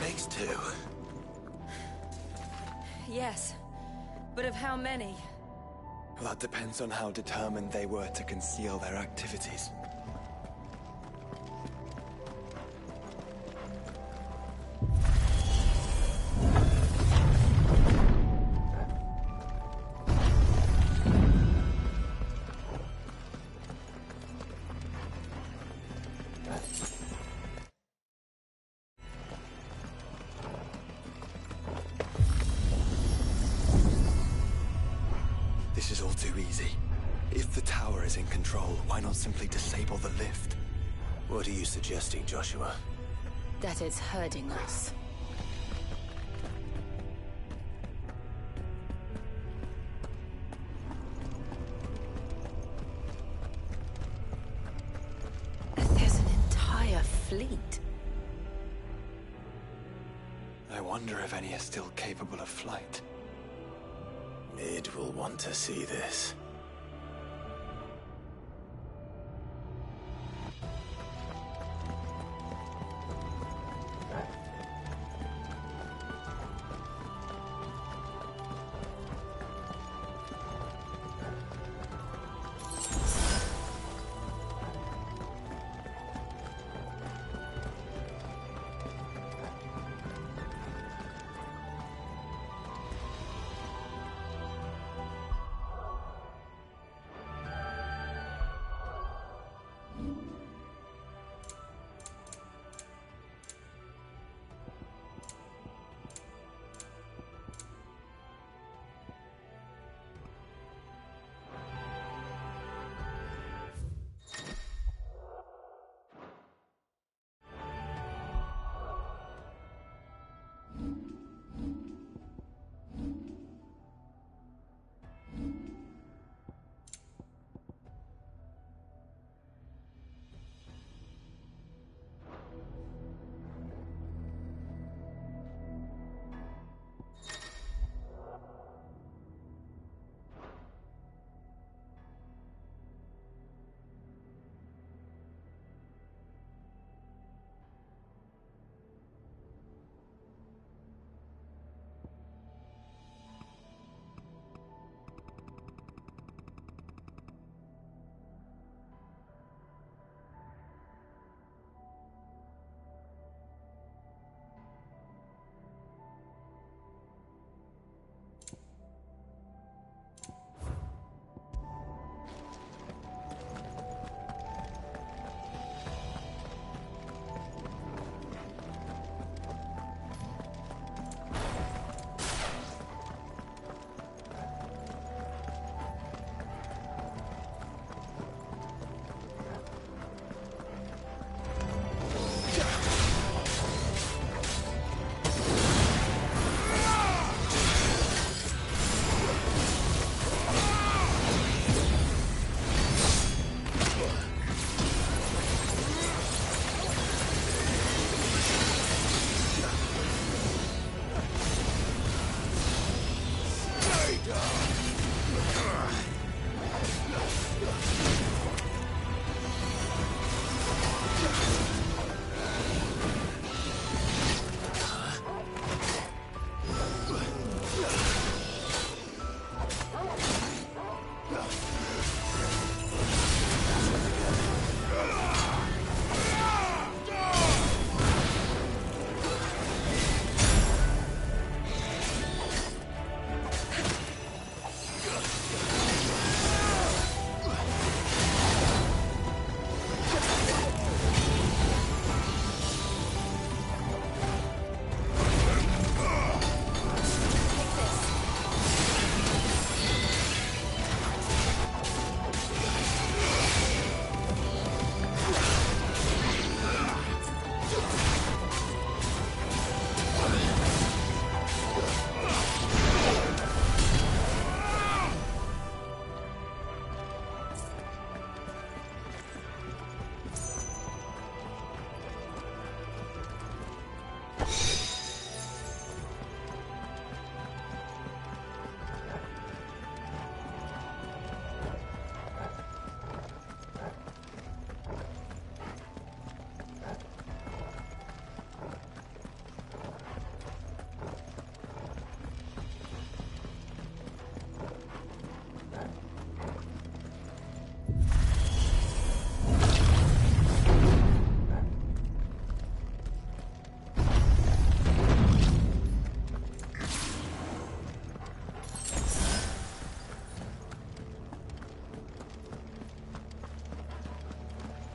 Makes two. Yes, but of how many? Well, that depends on how determined they were to conceal their activities. This is all too easy. If the tower is in control, why not simply disable the lift? What are you suggesting, Joshua? That it's hurting us. There's an entire fleet. I wonder if any are still capable of flight. Mid will want to see this.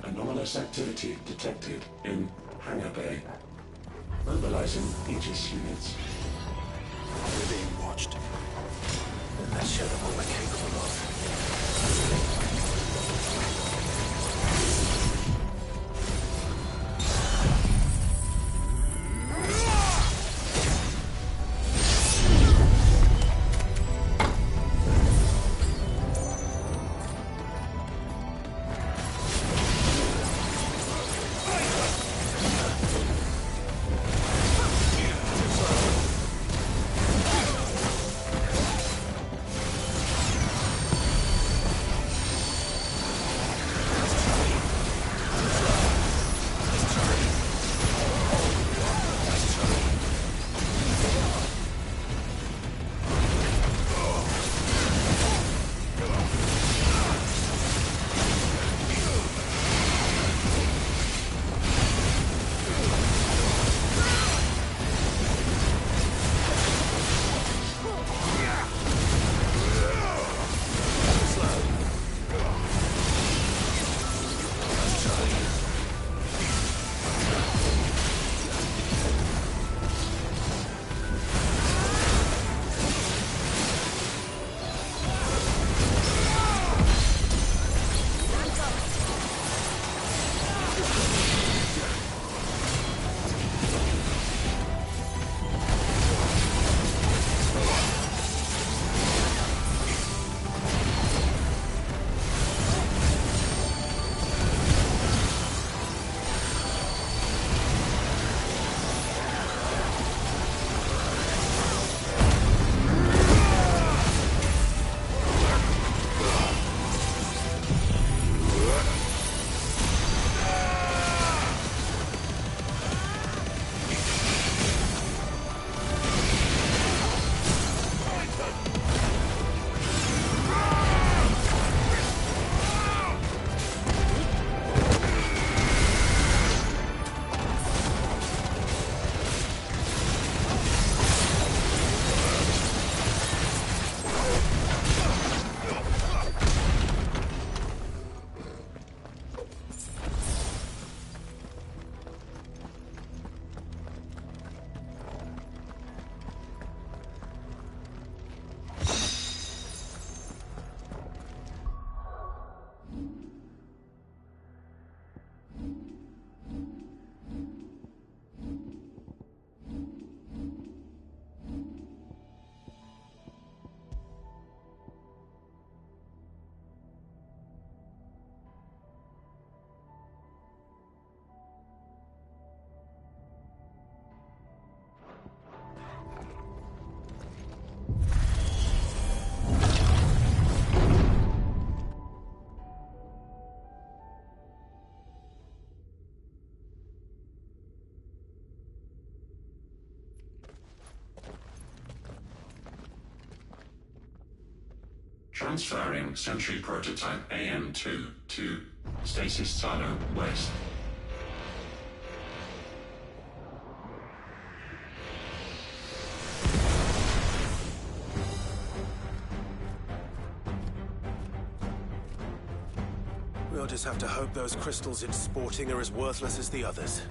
Anomalous activity detected in Hangar Bay. Mobilizing Aegis units. We're being watched. And that showed them what we're capable of. Transferring Sentry Prototype AM2 to Stasis Silo West. We'll just have to hope those crystals it's sporting are as worthless as the others.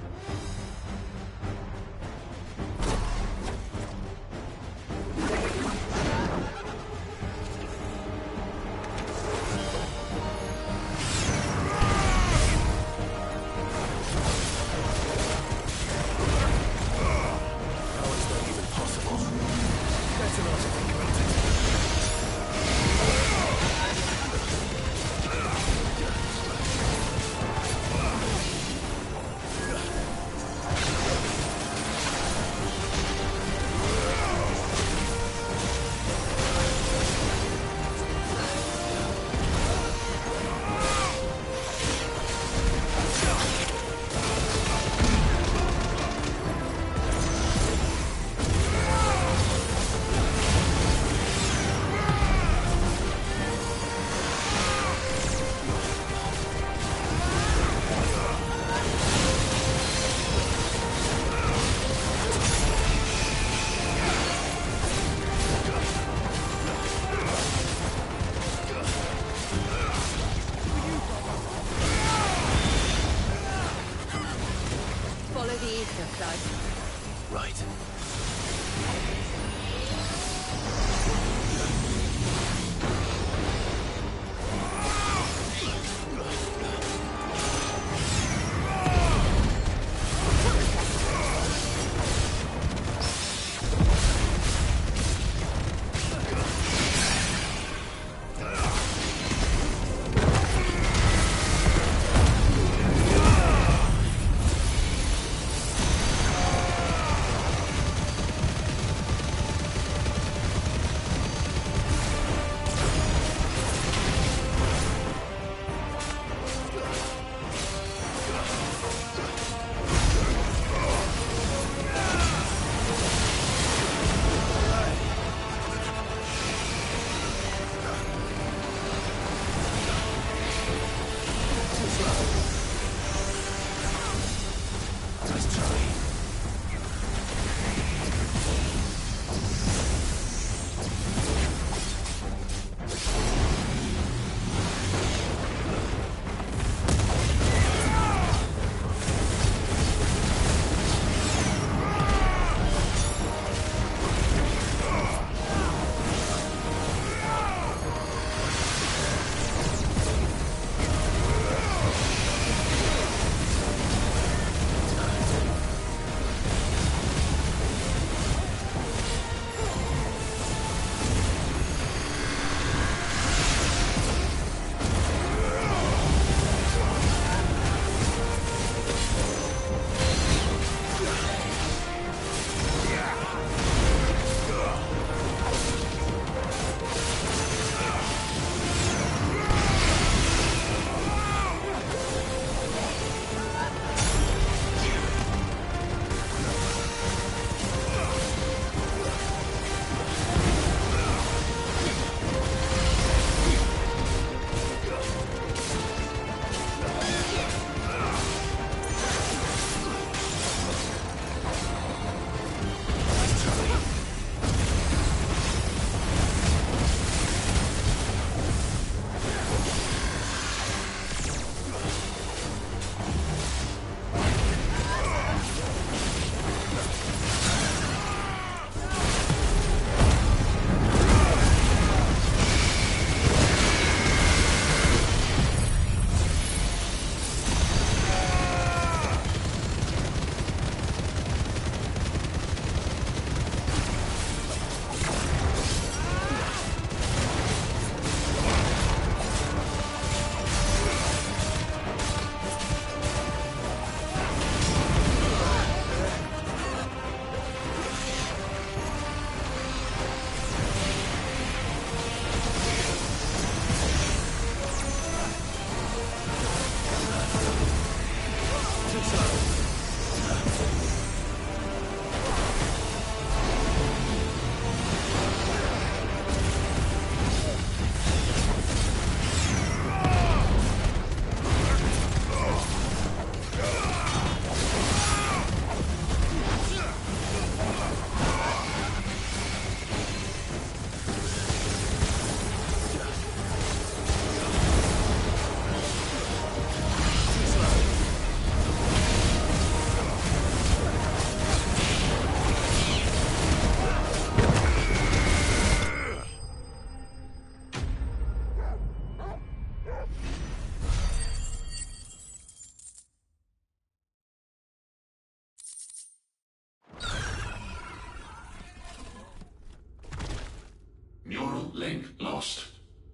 Link lost.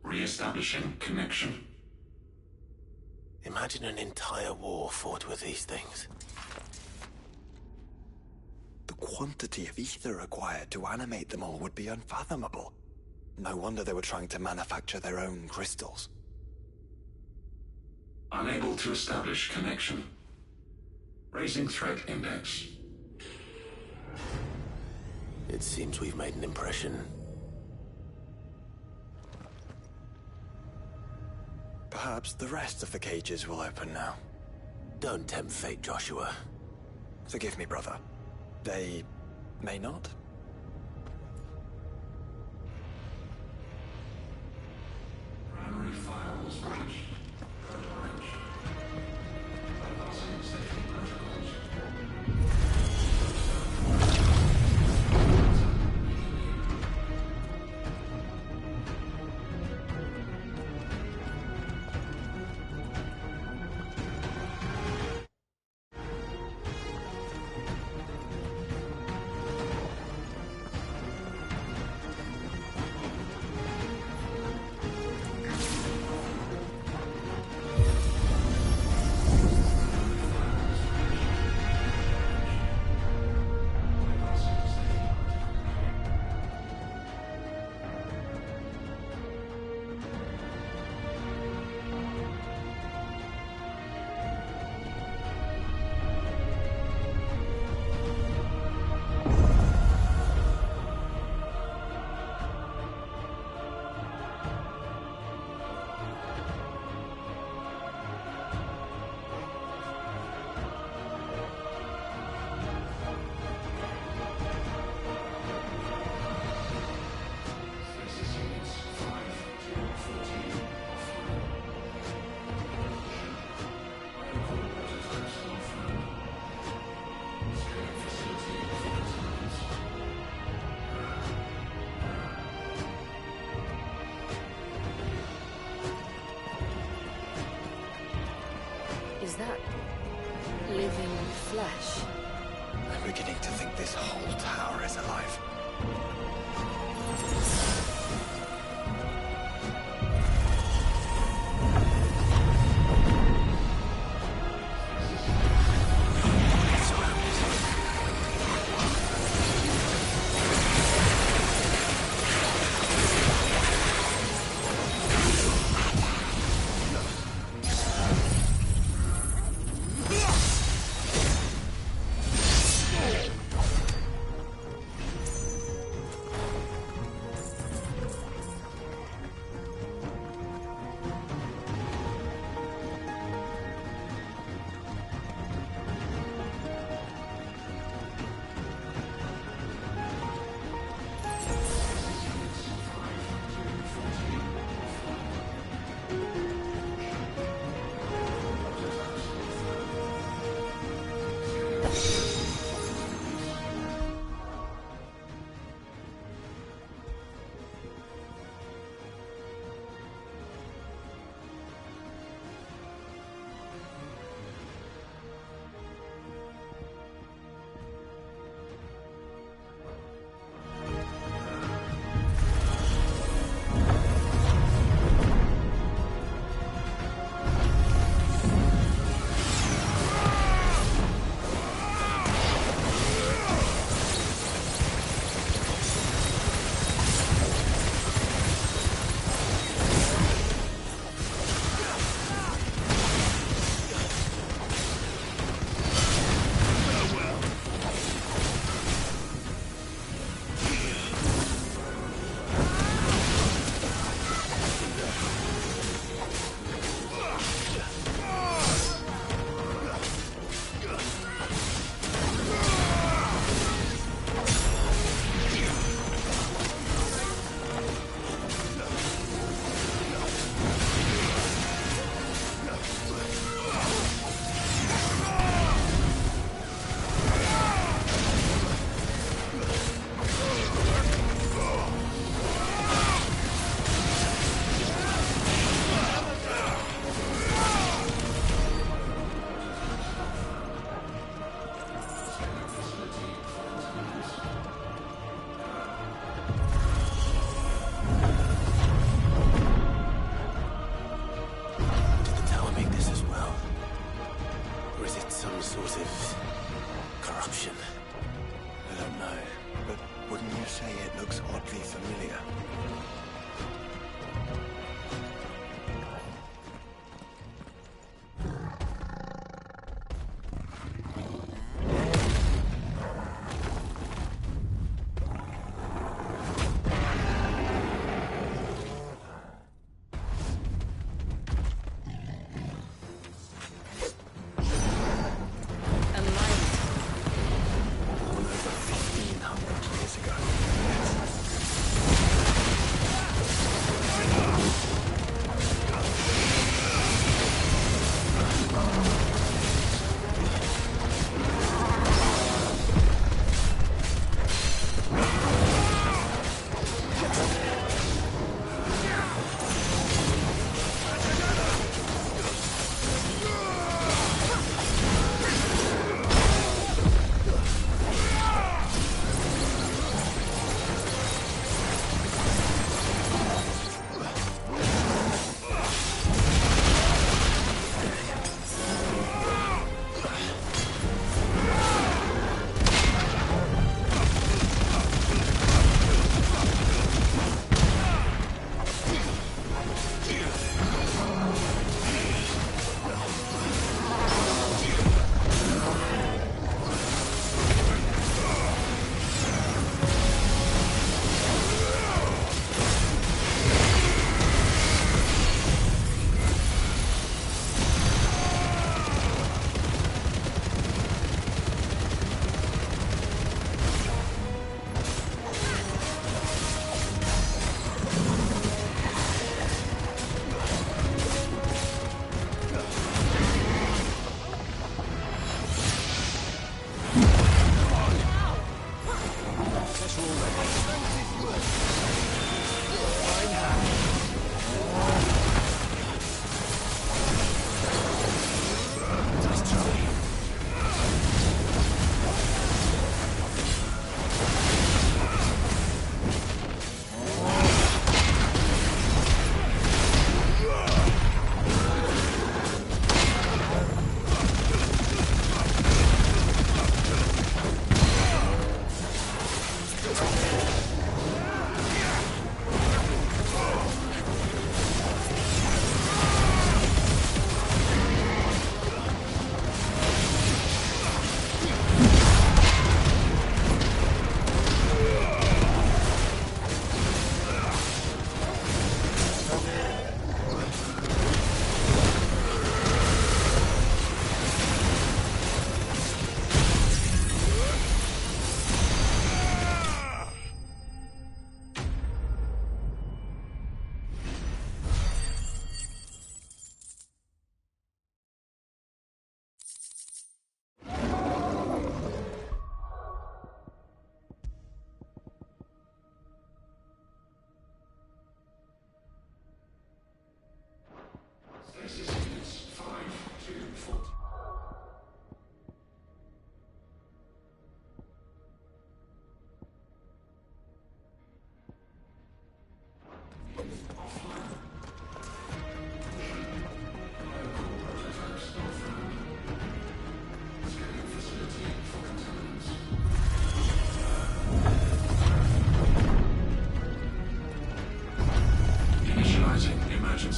Re-establishing connection. Imagine an entire war fought with these things. The quantity of ether required to animate them all would be unfathomable. No wonder they were trying to manufacture their own crystals. Unable to establish connection. Raising threat index. It seems we've made an impression. Perhaps the rest of the cages will open now. Don't tempt fate, Joshua. Forgive me, brother. They may not? Primary files breached. Breach. Bypassing safety protocols.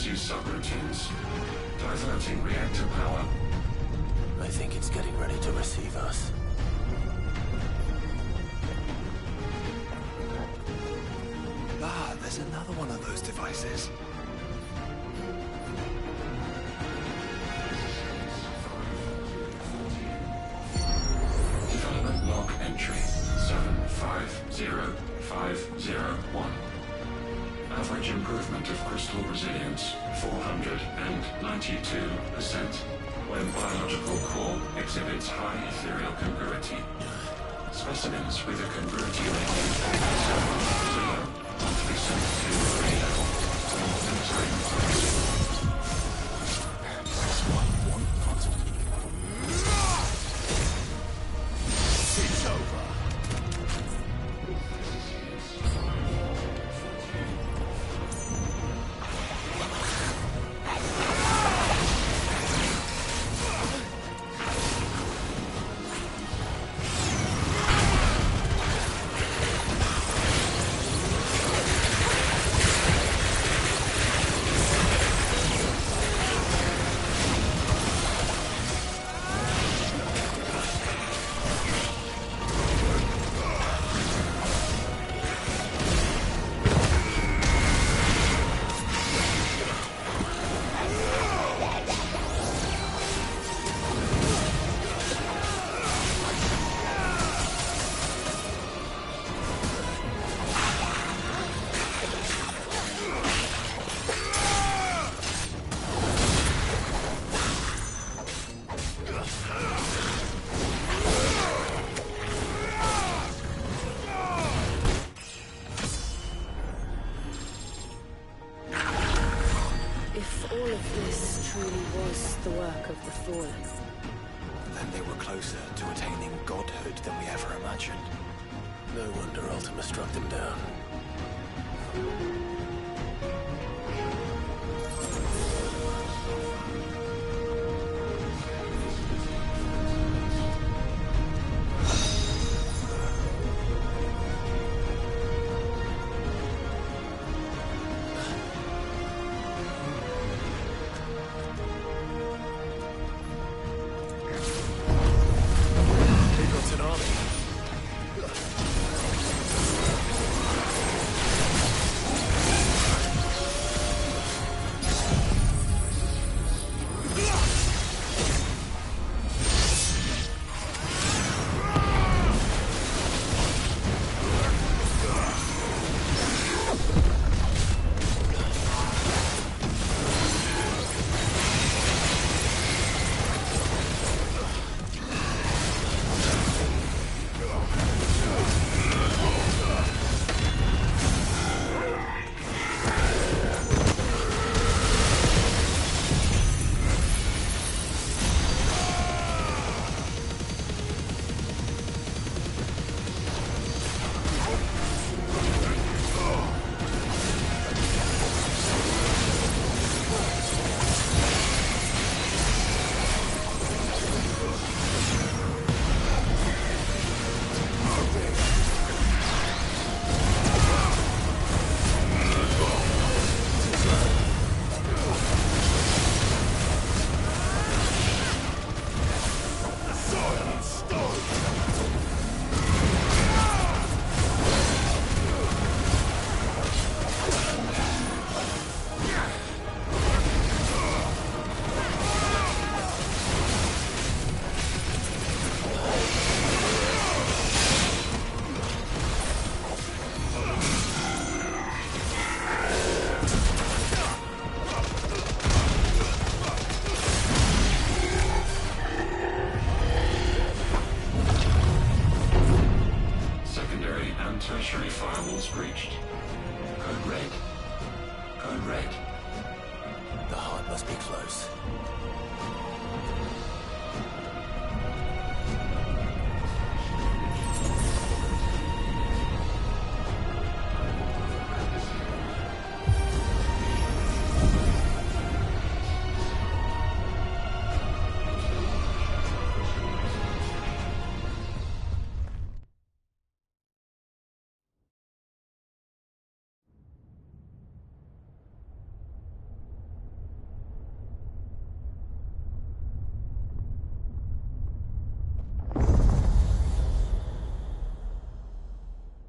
frequency subroutines. Diverting reactor power. I think it's getting ready to receive us. Ah, there's another one of those devices. Development log entry 750501. Average improvement of crystal resilience 492%. When biological core exhibits high ethereal congruity. Specimens with a congruity rating of 0 must be sent to radar for time processing. That's what I want, not. It's over. The work of the Fallen. Then they were closer to attaining godhood than we ever imagined. No wonder Ultima struck them down.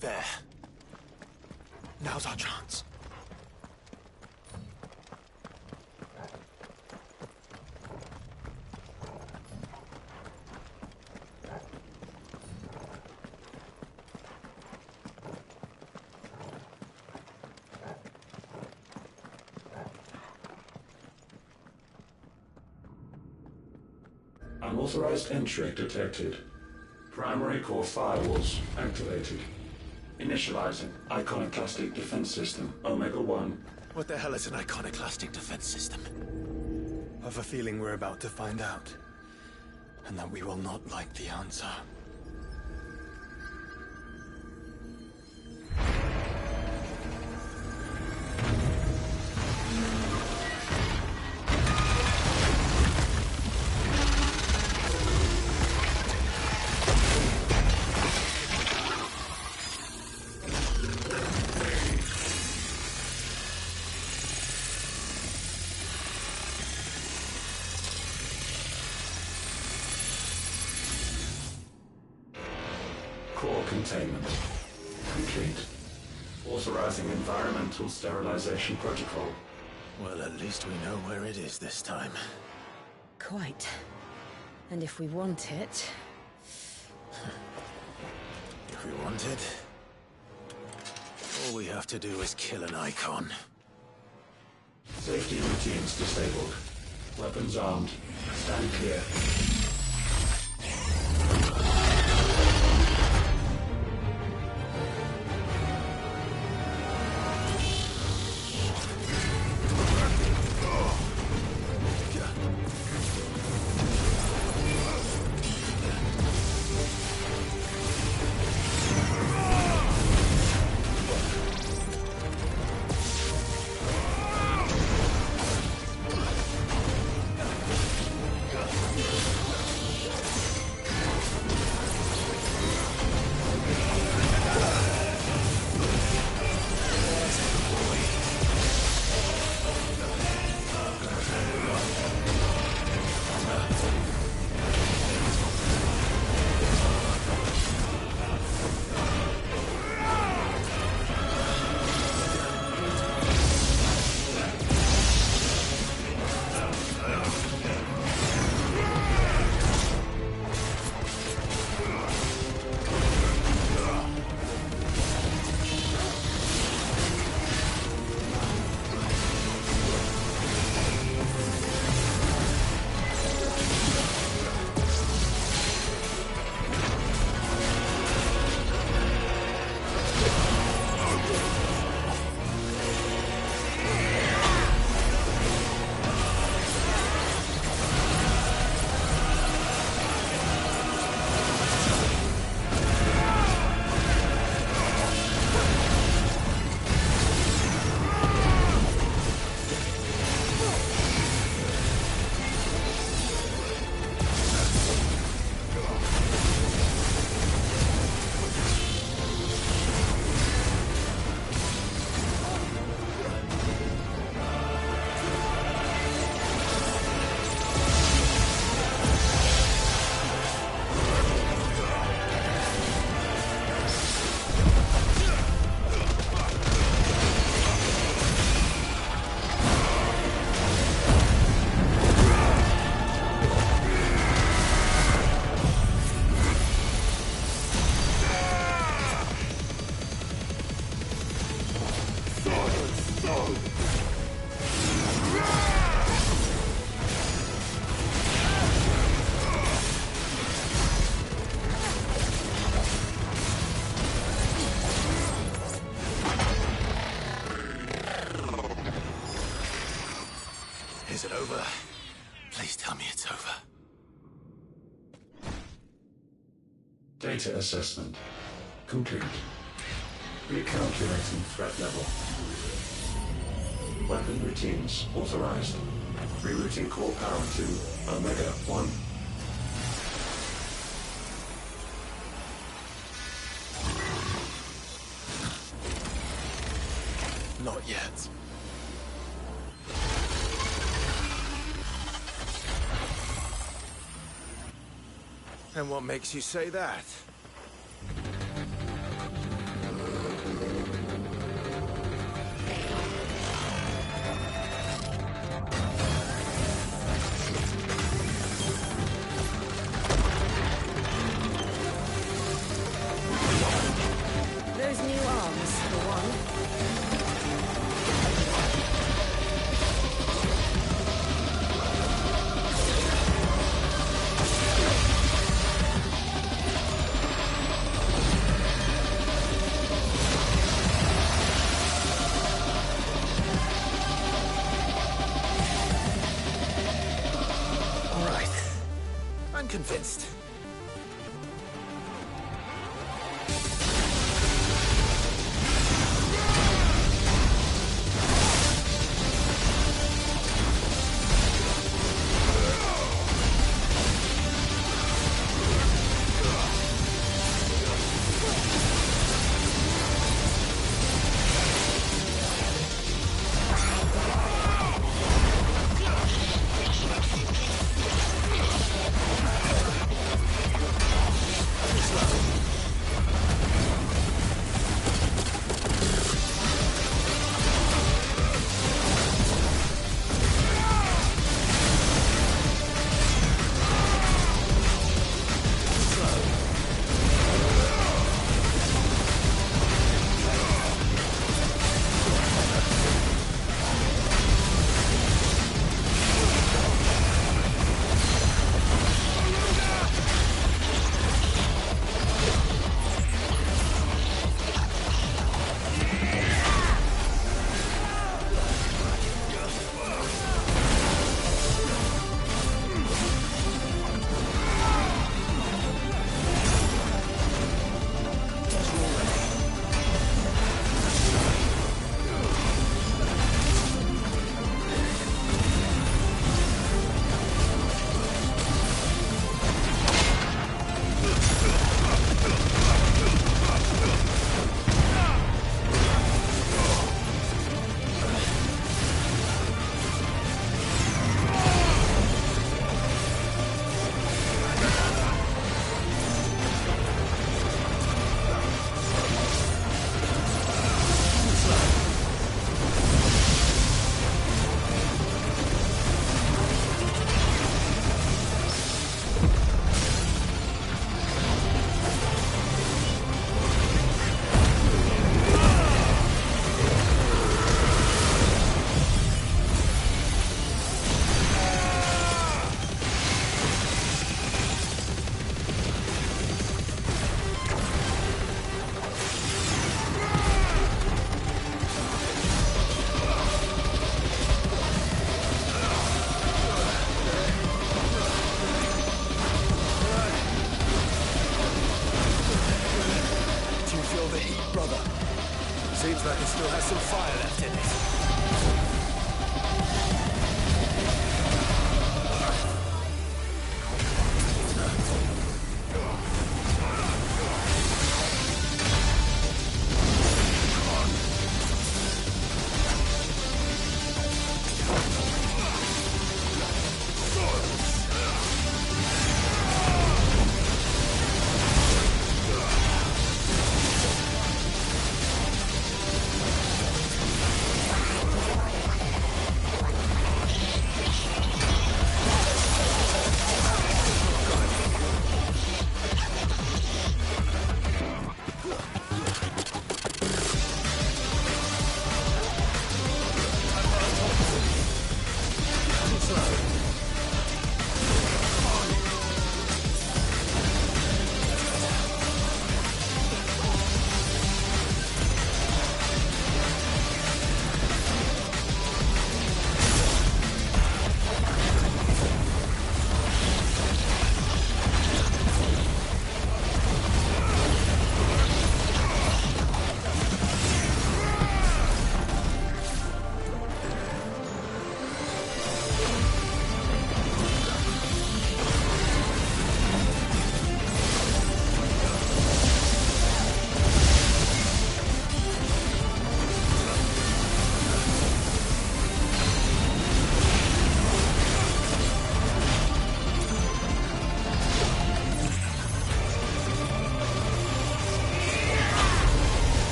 There. Now's our chance. Unauthorized entry detected. Primary core firewalls activated. Initializing iconoclastic defense system Omega-1. What the hell is an iconoclastic defense system? I have a feeling we're about to find out. And that we will not like the answer. Core containment complete. Authorizing environmental sterilization protocol. Well, at least we know where it is this time. Quite. And if we want it... If we want it, all we have to do is kill an icon. Safety routines disabled. Weapons armed. Stand clear. Is it over? Please tell me it's over. Data assessment complete. Recalculating threat level. Weapon routines authorized. Rerouting core power to Omega-1. Not yet. And what makes you say that? convinced.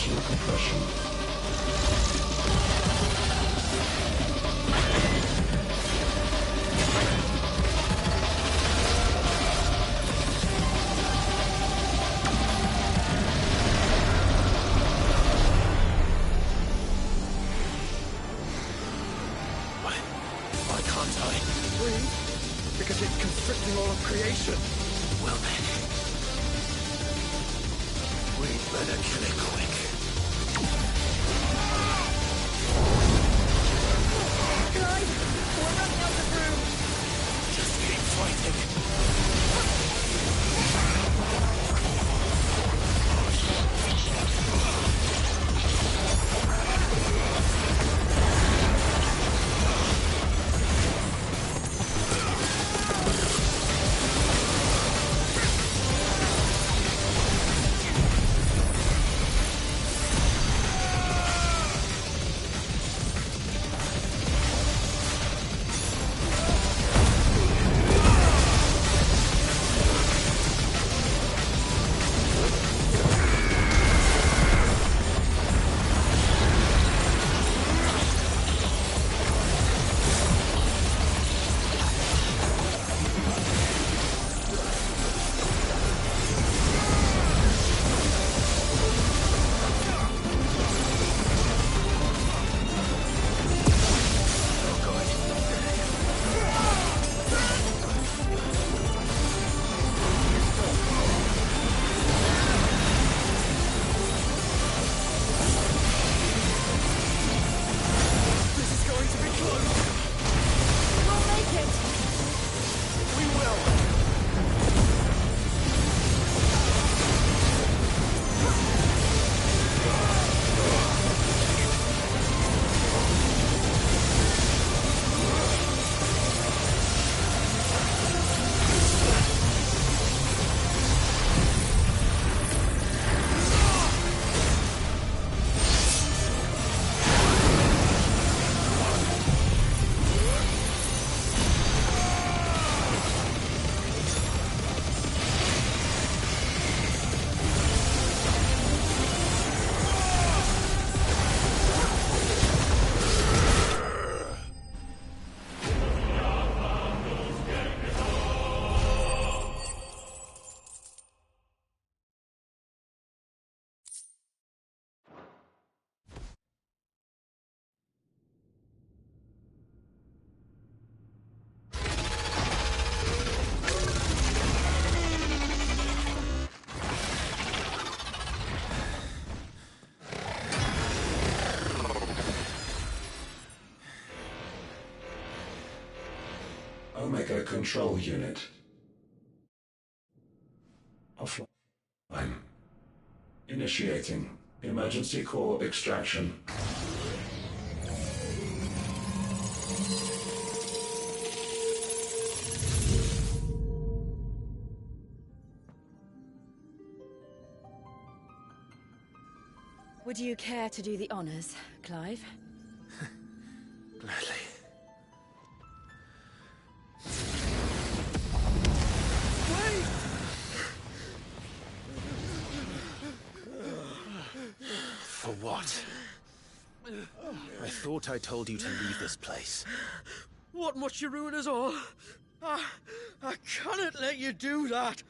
dimensional compression. Why can't I? Breathe? Because it's constricting all of creation. Well then, we'd better kill it quick. Guys, we're running out of room. Just keep fighting. Omega Control Unit. Offline. Initiating emergency core extraction. Would you care to do the honors, Clive? Gladly. For what? I thought I told you to leave this place. What must you ruin us all? I cannot let you do that.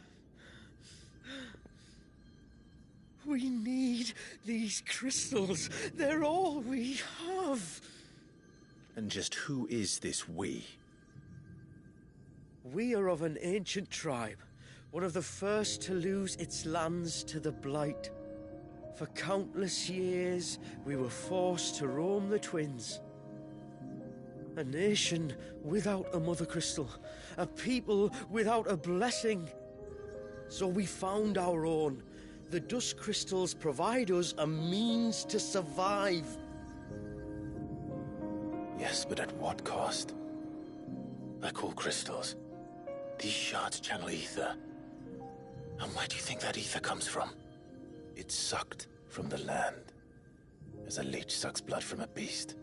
We need these crystals. They're all we have. And just who is this we? We are of an ancient tribe, one of the first to lose its lands to the Blight. For countless years, we were forced to roam the Twins. A nation without a Mother Crystal, a people without a blessing. So we found our own. The Dust Crystals provide us a means to survive. Yes, but at what cost? I call crystals. These shards channel ether. And where do you think that ether comes from? It's sucked from the land, as a leech sucks blood from a beast.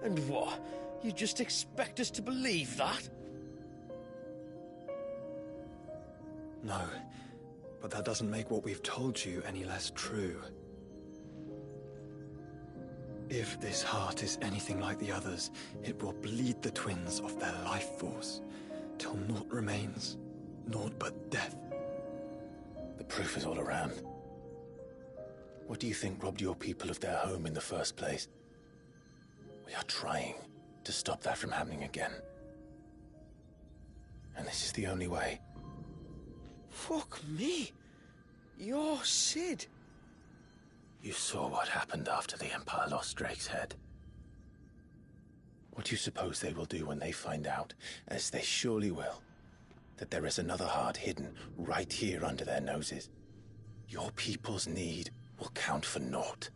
And what? You just expect us to believe that? No, But that doesn't make what we've told you any less true. If this heart is anything like the others, it will bleed the twins of their life force, till naught remains, naught but death. The proof is all around. What do you think robbed your people of their home in the first place? We are trying to stop that from happening again. And this is the only way. Fuck me. You're Sid. You saw what happened after the Empire lost Drake's head. What do you suppose they will do when they find out, as they surely will, that there is another heart hidden right here under their noses? Your people's need will count for naught.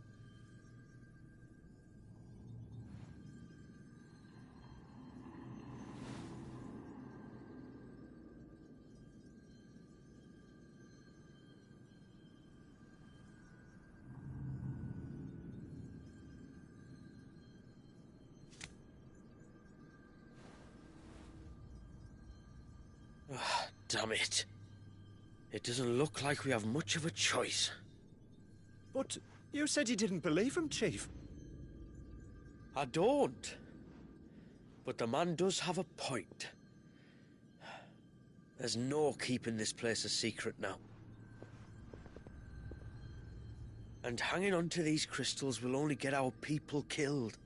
Damn it. It doesn't look like we have much of a choice. But you said you didn't believe him, Chief. I don't. But the man does have a point. There's no keeping this place a secret now. And hanging on to these crystals will only get our people killed.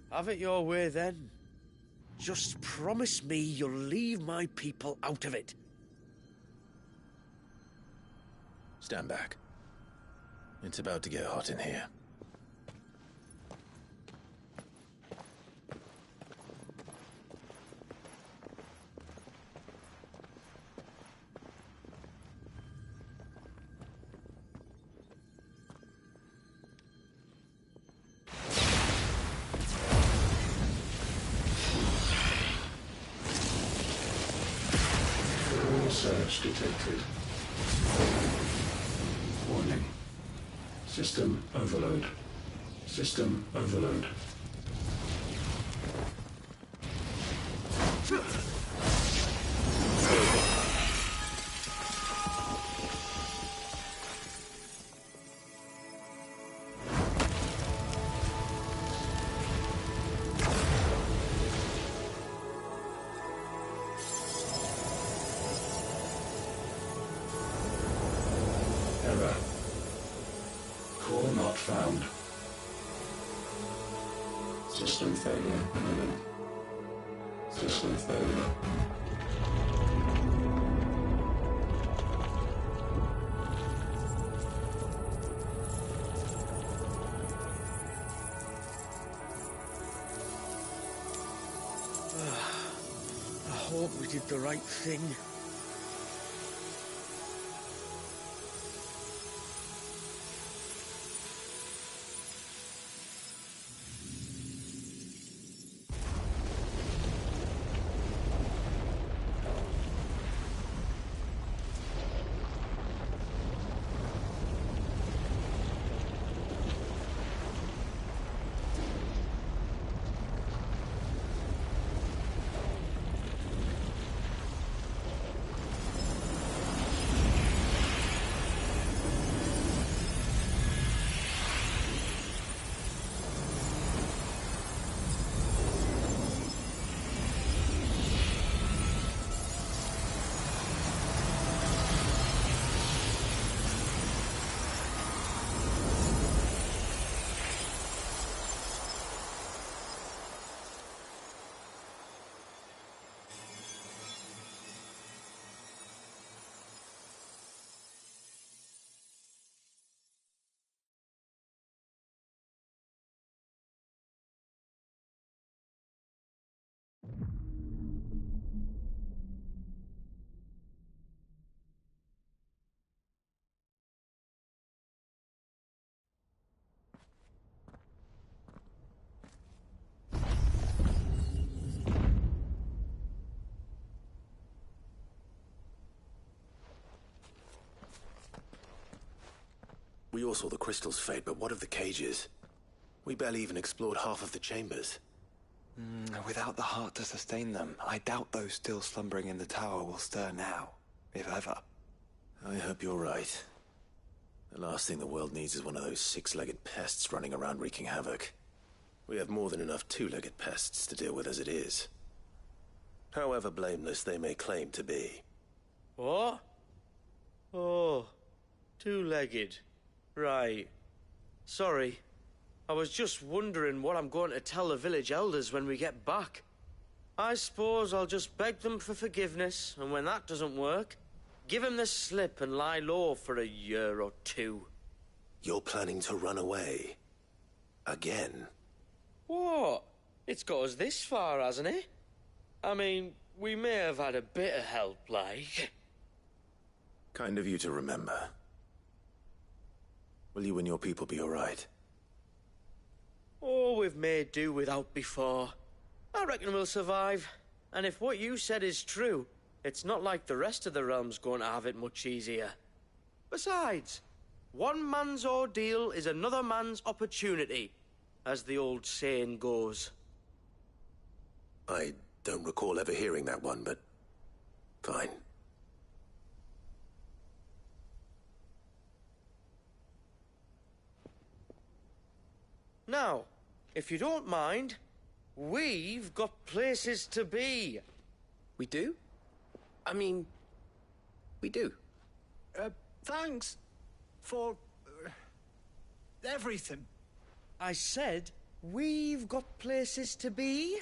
Have it your way, then. Just promise me you'll leave my people out of it. Stand back. It's about to get hot in here. Search detected. Warning. System overload. System overload. Error. Core not found. System failure imminent. System failure. I hope we did the right thing. We all saw the crystals fade, but what of the cages? We barely even explored half of the chambers. Without the heart to sustain them, I doubt those still slumbering in the tower will stir now, if ever. I hope you're right. The last thing the world needs is one of those six-legged pests running around wreaking havoc. We have more than enough two-legged pests to deal with as it is. However blameless they may claim to be. What? Oh, two-legged. Right. Sorry. I was just wondering what I'm going to tell the village elders when we get back. I suppose I'll just beg them for forgiveness, and when that doesn't work, give them the slip and lie low for a year or two. You're planning to run away? Again? What? It's got us this far, hasn't it? I mean, we may have had a bit of help, like. Kind of you to remember. Will you and your people be alright? Oh, we've made do without before. I reckon we'll survive. And if what you said is true, it's not like the rest of the realm's going to have it much easier. Besides, one man's ordeal is another man's opportunity, as the old saying goes. I don't recall ever hearing that one, but fine. Now, if you don't mind, we've got places to be. We do? I mean, we do. Thanks for everything. I said we've got places to be.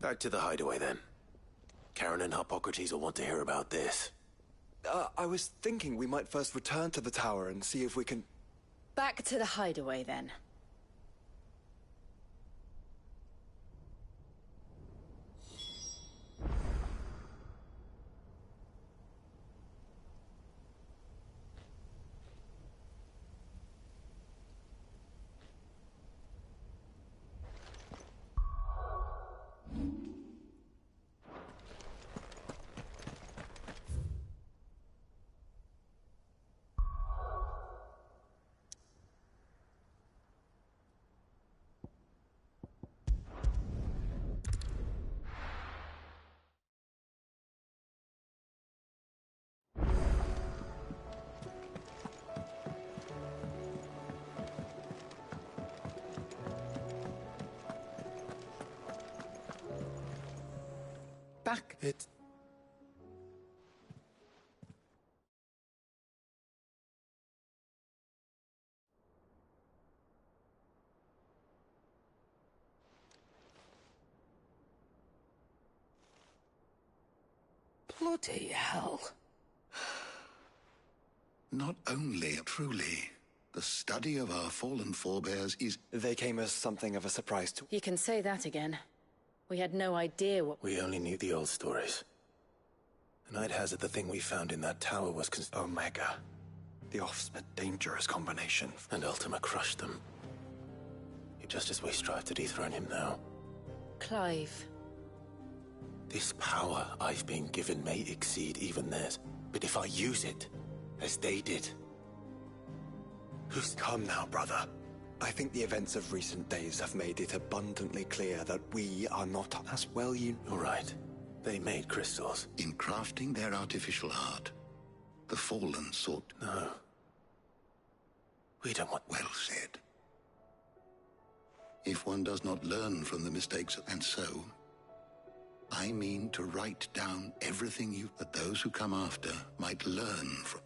Back to the hideaway, then. Karen and Hippocrates will want to hear about this. I was thinking we might first return to the tower and see if we can... Back to the hideaway, then. Back. It... Bloody hell. Not only, truly, the study of our fallen forebears is... They came as something of a surprise to... You can say that again. We had no idea what... We only knew the old stories. And I'd hazard the thing we found in that tower was Omega. The off's a dangerous combination. And Ultima crushed them. Just as we strive to dethrone him now. Clive. This power I've been given may exceed even theirs. But if I use it, as they did... Come now, brother. I think the events of recent days have made it abundantly clear that we are not as well You're right. They made crystals. In crafting their artificial art, the Fallen sought... No. We don't want... Well said. If one does not learn from the mistakes, and so, I mean to write down everything that those who come after might learn from...